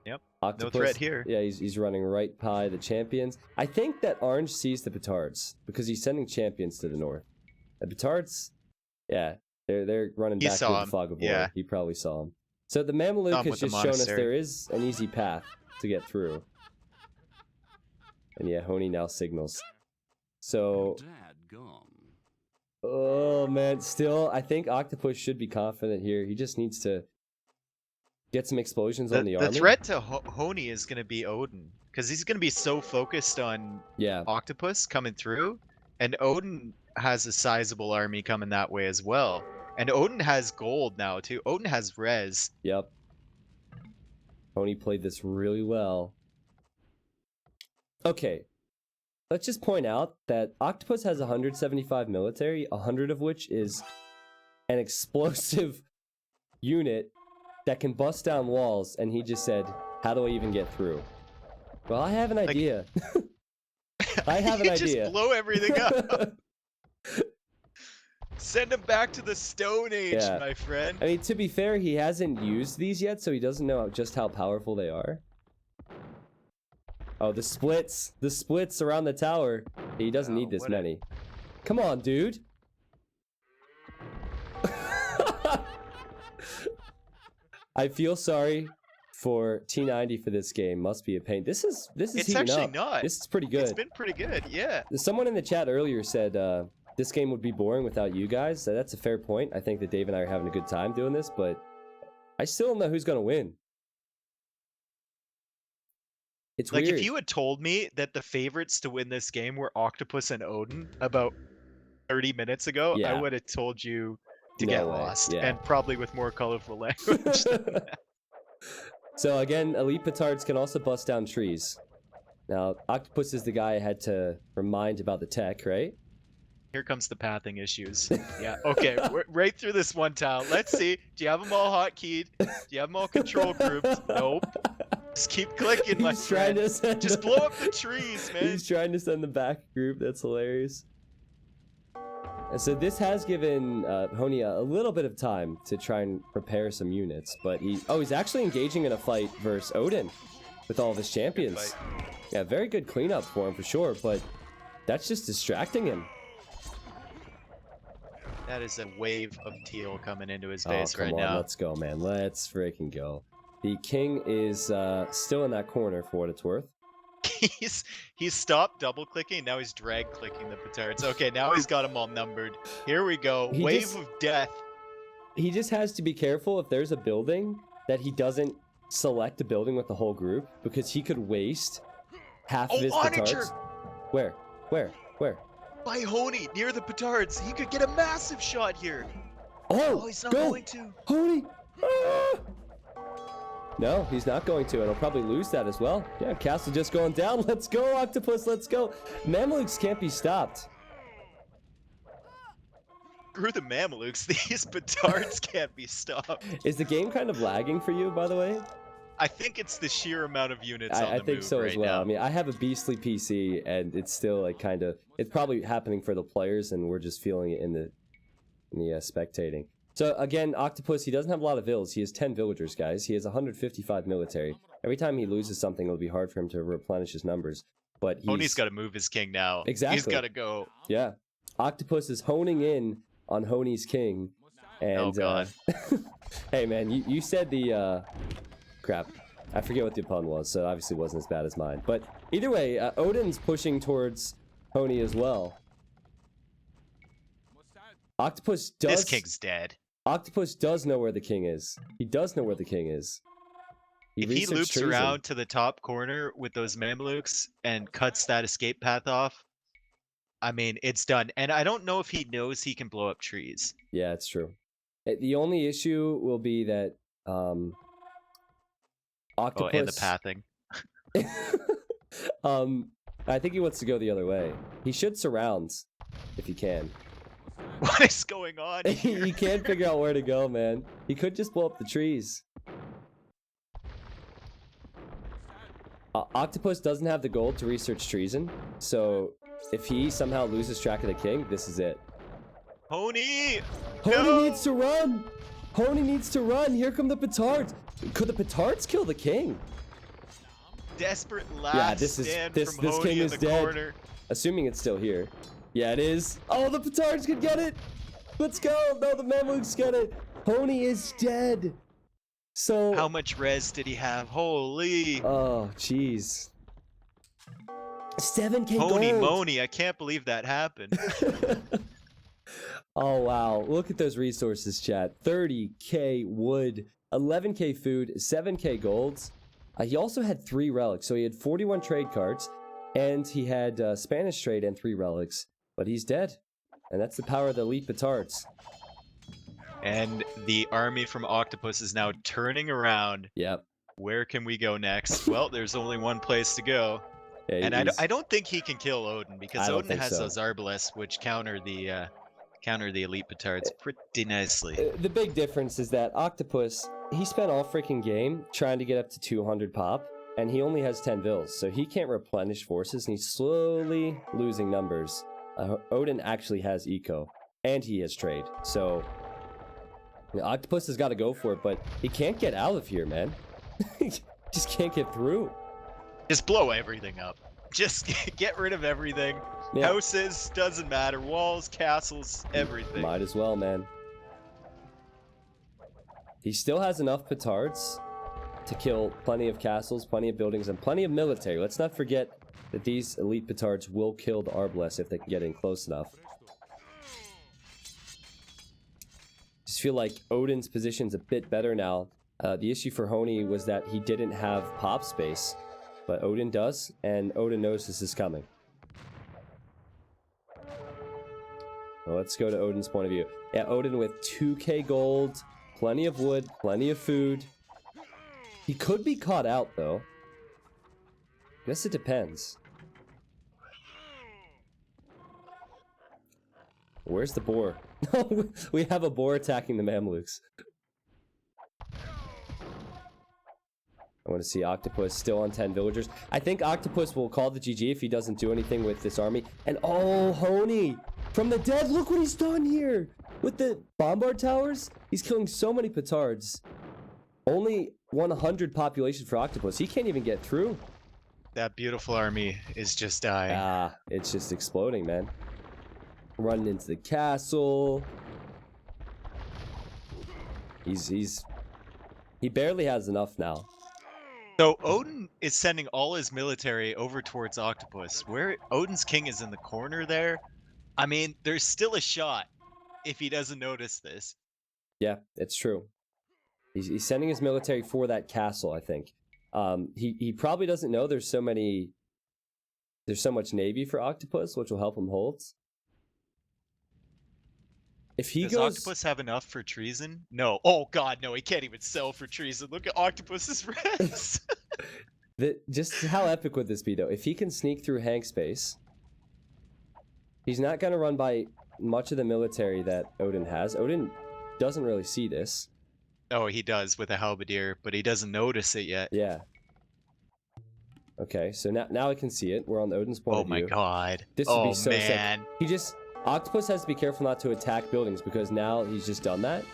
Yep. Octopus, No threat here. Yeah, he's running right by the champions. I think that Orange sees the Petards because he's sending champions to the north. The Petards, yeah, they're running back through the fog of war. Yeah. He probably saw him. So the Mameluke has with the just shown us monastery. there is an easy path to get through. And yeah, Honi now signals. So, oh man, still, I think Octopus should be confident here. He just needs to get some explosions on the army. The threat to Honi is going to be Odin. Because he's going to be so focused on Octopus coming through. And Odin has a sizable army coming that way as well. And Odin has gold now, too. Odin has res. Yep. Honi played this really well. Okay. Let's just point out that Octopus has 175 military, 100 of which is an explosive unit that can bust down walls, and he just said, how do I even get through? Well, I have an idea. I have an idea. Just blow everything up. Send him back to the Stone Age, my friend. I mean, to be fair, he hasn't used these yet, so he doesn't know just how powerful they are. Oh, the splits around the tower. He doesn't need this many. Come on, dude. I feel sorry for T90 for this game. Must be a pain. This is It's heating actually up. not. This is pretty good. It's been pretty good, yeah. Someone in the chat earlier said this game would be boring without you guys. So that's a fair point. I think that Dave and I are having a good time doing this, but I still don't know who's gonna win. It's like weird. if you had told me that the favorites to win this game were Octopus and Odin about 30 minutes ago, I would have told you to get lost, and probably with more colorful language than that. So again, elite petards can also bust down trees. Now, Octopus is the guy I had to remind about the tech, right? Here comes the pathing issues. Yeah, okay, we're right through this one tile. Let's see. Do you have them all hotkeyed? Do you have them all control grouped? Nope. Just keep clicking, my He's trying friend. to send Just blow up the trees, man. He's trying to send them back group. That's hilarious. And so this has given Honey a little bit of time to try and prepare some units, but he's actually engaging in a fight versus Odin with all of his champions. Yeah, very good cleanup for him for sure, but that's just distracting him. That is a wave of teal coming into his Oh, base come right on, now. let's go, man. Let's freaking go. The king is still in that corner for what it's worth. He's stopped double clicking. Now he's drag clicking the petards. Okay, now he's got them all numbered. Here we go. Wave of death. He just has to be careful if there's a building that he doesn't select a building with the whole group, because he could waste half of his petards. Where? By Honey, near the petards. He could get a massive shot here. Oh, he's not go! going to. Honey! Ah! No, he's not going to, and he'll probably lose that as well. Yeah, castle just going down. Let's go, Octopus, let's go. Mamelukes can't be stopped. Screw the Mamelukes. These petards can't be stopped. Is the game kind of lagging for you, by the way? I think it's the sheer amount of units on the I think move so right as well. now. I mean, I have a beastly PC, and it's still like kind of, it's probably happening for the players, and we're just feeling it in the spectating. So again, Octopus, he doesn't have a lot of vills. He has 10 villagers, guys. He has 155 military. Every time he loses something, it'll be hard for him to replenish his numbers. But Honey's got to move his king now. Exactly. He's got to go. Yeah. Octopus is honing in on Honey's king. And, Oh, God. hey, man, you said the, crap. I forget what the pun was, so it obviously wasn't as bad as mine. But either way, Odin's pushing towards Honey as well. Octopus does... This king's dead. Octopus does know where the king is. He does know where the king is. If he loops around to the top corner with those Mamelukes and cuts that escape path off, I mean, it's done. And I don't know if he knows he can blow up trees. Yeah, it's true. The only issue will be that Octopus... Oh, and the pathing. I think he wants to go the other way. He should surround if he can. What is going on here? He can't figure out where to go, man. He could just blow up the trees. Octopus doesn't have the gold to research treason, so if he somehow loses track of the king, this is it. Honey! Honey needs to run! Honey needs to run! Here come the petards! Could the petards kill the king? Desperate last stand from Honey king in is the dead. corner. Assuming it's still here. Yeah, it is. Oh, the petards can get it! Let's go! No, the Mamelukes get it! Honey is dead! So... How much res did he have? Holy! Oh, jeez. 7k Honey gold! Moni, I can't believe that happened. Oh, wow. Look at those resources, chat. 30k wood, 11k food, 7k golds. He also had 3 relics, so he had 41 trade cards, and he had Spanish trade and 3 relics, but he's dead. And that's the power of the elite petards. And the army from Octopus is now turning around. Yep. Where can we go next? Well, there's only one place to go. Yeah, And I don't think he can kill Odin, because I don't Odin think has so. those Arbalest, which counter the elite petards pretty nicely. The big difference is that Octopus, he spent all freaking game trying to get up to 200 pop, and he only has 10 vills, so he can't replenish forces, and he's slowly losing numbers. Odin actually has eco, and he has trade, so Octopus has got to go for it, but he can't get out of here, man. He just can't get through. Just blow everything up. Just get rid of everything. Yeah. Houses, doesn't matter. Walls, castles, everything. Might as well, man. He still has enough petards to kill plenty of castles, plenty of buildings, and plenty of military. Let's not forget that these elite petards will kill the Arbalest if they can get in close enough. Just feel like Odin's position's a bit better now. The issue for Honey was that he didn't have pop space, but Odin does, and Odin knows this is coming. Well, let's go to Odin's point of view. Yeah, Odin with 2k gold, plenty of wood, plenty of food. He could be caught out, though. Guess it depends. Where's the boar? We have a boar attacking the Mamelukes. want to see. Octopus still on 10 villagers. I think Octopus will call the GG if he doesn't do anything with this army. And oh, Honey from the dead. Look what he's done here with the bombard towers. He's killing so many petards. Only 100 population for Octopus. He can't even get through. That beautiful army is just dying. Ah, it's just exploding, man. Running into the castle. He barely has enough now. So Odin is sending all his military over towards Octopus. Where Odin's king is in the corner there. I mean, there's still a shot if he doesn't notice this. Yeah, it's true. He's sending his military for that castle, I think. He probably doesn't know there's so much navy for Octopus, which will help him hold. If he Does goes... Octopus have enough for treason? No. Oh god, no, he can't even sell for treason. Look at Octopus's res. Just how epic would this be, though? If he can sneak through Hank space, he's not going to run by much of the military that Odin has. Odin doesn't really see this. Oh, he does with a halberdier, but he doesn't notice it yet. Yeah. Okay, so now I can see it. We're on Odin's point of view. Oh my god. This would be so man. sick. Octopus has to be careful not to attack buildings because now he's just done that,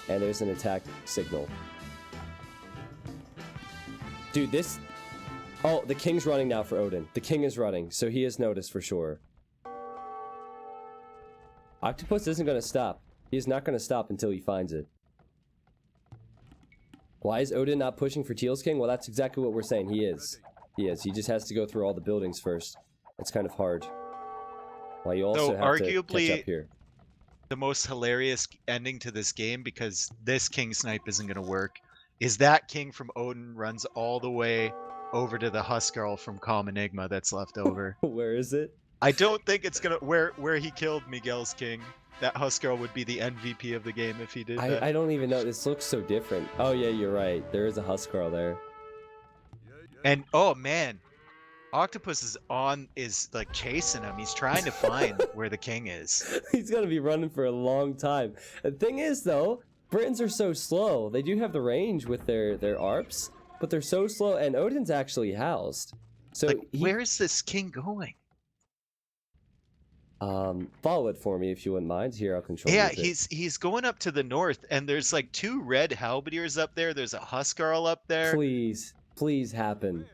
and there's an attack signal. Dude, this... Oh, the king's running now for Odin. The king is running, so he has noticed for sure. Octopus isn't going to stop. He is not going to stop until he finds it. Why is Odin not pushing for Teal's king? Well, that's exactly what we're saying. He is. He is. He just has to go through all the buildings first. It's kind of hard. Well, you also have arguably, to catch up here. The most hilarious ending to this game, because this king snipe isn't going to work, is that king from Odin runs all the way over to the Huskarl from Calm Enigma that's left over. Where is it? I don't think it's gonna where he killed Miguel's king. That Huskarl would be the MVP of the game if he did that. I don't even know. This looks so different. Oh yeah, you're right. There is a Huskarl there. And oh man, Octopus is like chasing him. He's trying to find where the king is. He's gonna be running for a long time. The thing is though, Britons are so slow. They do have the range with their ARPs, but they're so slow. And Odin's actually housed. So like, where is this king going? Follow it for me if you wouldn't mind. Here, I'll control. Yeah, he's going up to the north, and there's like 2 red halberdiers up there. There's a Huskarl up there. Please happen.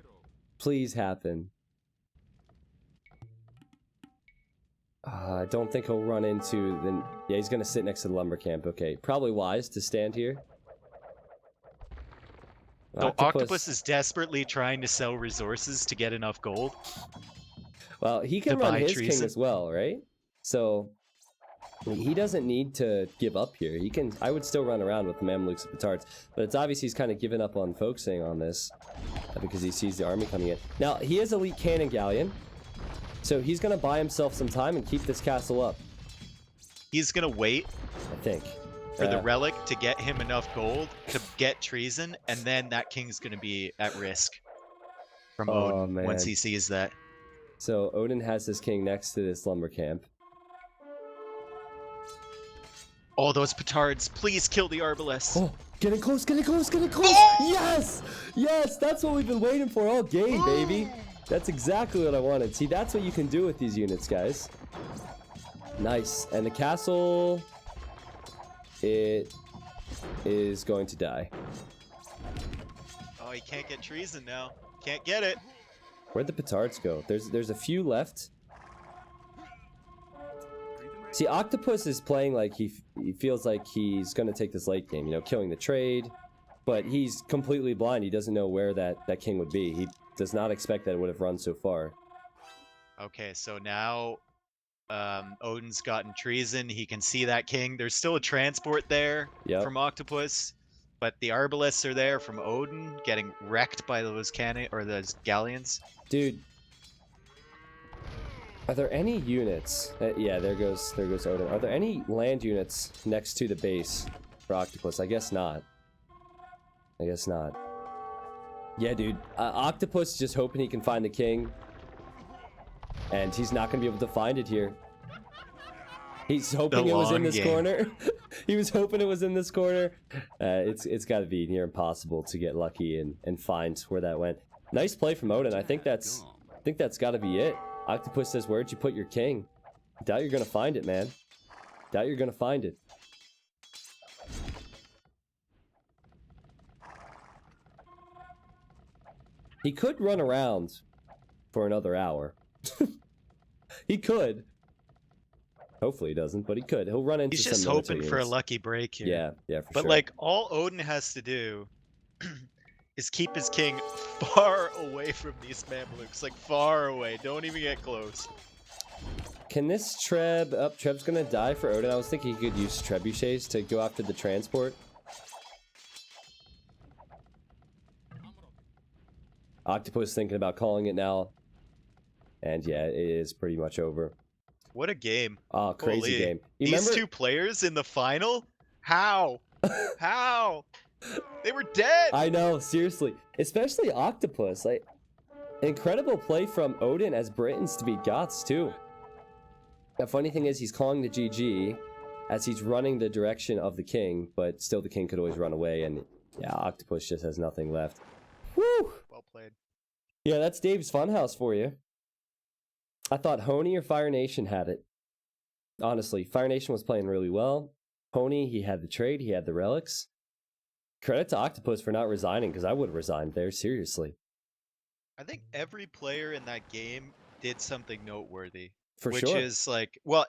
Please happen. I don't think he'll run into the... Yeah, he's gonna sit next to the lumber camp. Okay, probably wise to stand here. So Octopus is desperately trying to sell resources to get enough gold. Well, he can run his king as well, right? So he doesn't need to give up here. He can. I would still run around with the Mamluks and Petards, but it's obvious he's kind of given up on focusing on this because he sees the army coming in. Now he has elite cannon galleon, so he's gonna buy himself some time and keep this castle up. He's gonna wait, I think, for the relic to get him enough gold to get treason, and then that king's gonna be at risk from Odin once he sees that. So Odin has his king next to this lumber camp. Oh, those petards! Please kill the Arbalest. Oh, getting close, getting close, getting close! Yes! Yes, that's what we've been waiting for all game, baby. That's exactly what I wanted. See, that's what you can do with these units, guys. Nice. And the castle... It is going to die. Oh, he can't get treason now. Can't get it. Where'd the petards go? There's a few left. See, Octopus is playing like he feels like he's gonna take this late game, you know, killing the trade, but he's completely blind. He doesn't know where that king would be. He does not expect that it would have run so far. Okay, so now Odin's gotten treason. He can see that king. There's still a transport there from Octopus, but the Arbalests are there from Odin, getting wrecked by those those galleons. Dude, are there any units? Yeah, there goes Odin. Are there any land units next to the base for Octopus? I guess not. I guess not. Yeah, dude. Octopus is just hoping he can find the king, and he's not gonna be able to find it here. He's hoping it was in long this game. corner. He was hoping it was in this corner. It's got to be near impossible to get lucky and find where that went. Nice play from Odin. I think that's got to be it. Octopus says, "Where'd you put your king?" Doubt you're gonna find it, man. Doubt you're gonna find it. He could run around for another hour. He could. Hopefully he doesn't, but he could. He'll run into He's some just military hoping for a units. lucky break here. Yeah, for But sure. like all Odin has to do is keep his king far away from these Mamluks, like far away. Don't even get close. Can this Treb... Oh, Treb's gonna die for Odin. I was thinking he could use trebuchets to go after the transport. Octopus thinking about calling it now. And yeah, it is pretty much over. What a game. Oh, crazy Holy. game. You These remember... two players in the final? How? How? They were dead! I know, seriously. Especially Octopus. Like, incredible play from Odin as Britons to beat Goths, too. The funny thing is, he's calling the GG as he's running the direction of the king, but still the king could always run away, and yeah, Octopus just has nothing left. Woo! Well played. Yeah, that's Dave's Funhouse for you. I thought Honey or Fire Nation had it. Honestly, Fire Nation was playing really well. Honey, he had the trade, he had the relics. Credit to Octopus for not resigning, because I would have resigned there, seriously. I think every player in that game did something noteworthy. For which sure. is like, well,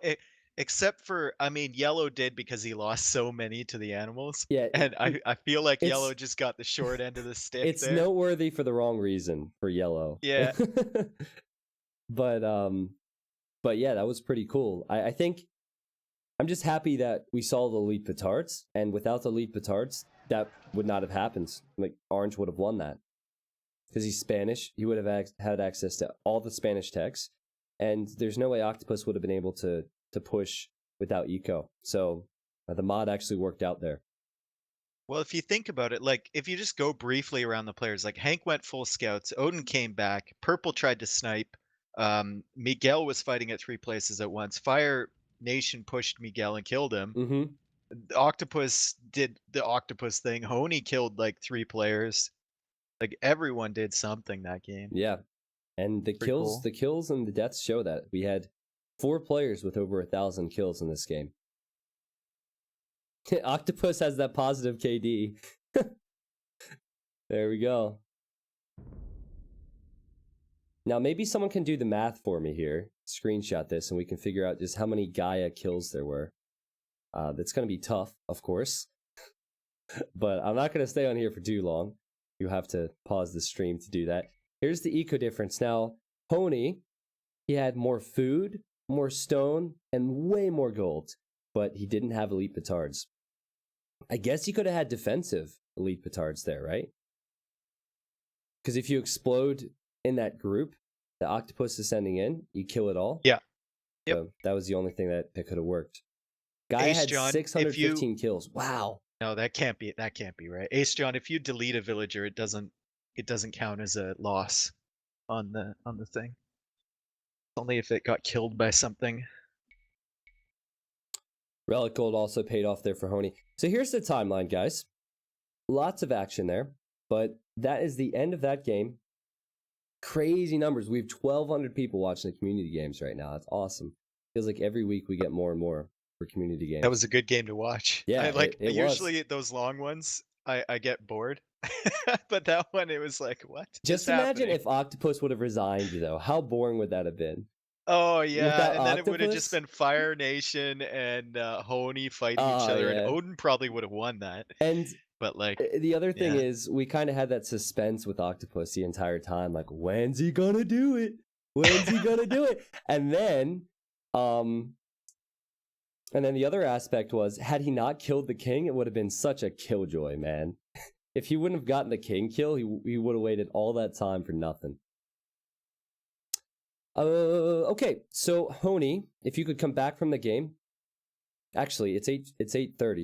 except for, I mean, Yellow did because he lost so many to the animals. Yeah, And I feel like it's- Yellow just got the short end of the stick it's there. noteworthy for the wrong reason for Yellow. Yeah. But yeah, that was pretty cool. I think I'm just happy that we saw the elite petards, and without the elite petards, that would not have happened. Like, Orange would have won that. Because he's Spanish, he would have had access to all the Spanish texts, and there's no way Octopus would have been able to push without eco. So the mod actually worked out there. Well, if you think about it, like, if you just go briefly around the players, like, Hank went full scouts, Odin came back, Purple tried to snipe, Miguel was fighting at 3 places at once, Fire Nation pushed Miguel and killed him. Mm-hmm. Octopus did the Octopus thing, Honey killed, like, 3 players. Like, everyone did something that game. Yeah. And the Pretty cool. kills and the deaths show that. We had 4 players with over 1,000 kills in this game. Octopus has that positive KD. There we go. Now maybe someone can do the math for me here. Screenshot this and we can figure out just how many Gaia kills there were. That's going to be tough, of course. But I'm not going to stay on here for too long. You have to pause the stream to do that. Here's the eco difference. Now, Honey, he had more food, more stone, and way more gold. But he didn't have elite petards. I guess he could have had defensive elite petards there, right? Because if you explode in that group, the Octopus is sending in, you kill it all. Yeah. Yep. So that was the only thing that could have worked. Guy Ace had John, 615 kills. Wow. No, that can't be right. Ace John, if you delete a villager, it doesn't count as a loss on the thing. Only if it got killed by something. Relic Gold also paid off there for Honey. So here's the timeline, guys. Lots of action there, but that is the end of that game. Crazy numbers. We have 1,200 people watching the community games right now. That's awesome. Feels like every week we get more and more for community games. That was a good game to watch. Yeah, it usually was. those long ones, I get bored. But that one, it was like, what? Just imagine if Octopus would have resigned, though. How boring would that have been? Oh yeah, Without and then it would have Octopus? just been Fire Nation and Honey fighting each other, yeah. and Odin probably would have won that. And but like, the other thing yeah. is, we kind of had that suspense with Octopus the entire time. Like, when's he gonna do it? When's he gonna do it? And then the other aspect was, had he not killed the king, it would have been such a killjoy, man. If he wouldn't have gotten the king kill, he would have waited all that time for nothing. Okay, so Honey, if you could come back from the game. Actually, it's 8:30.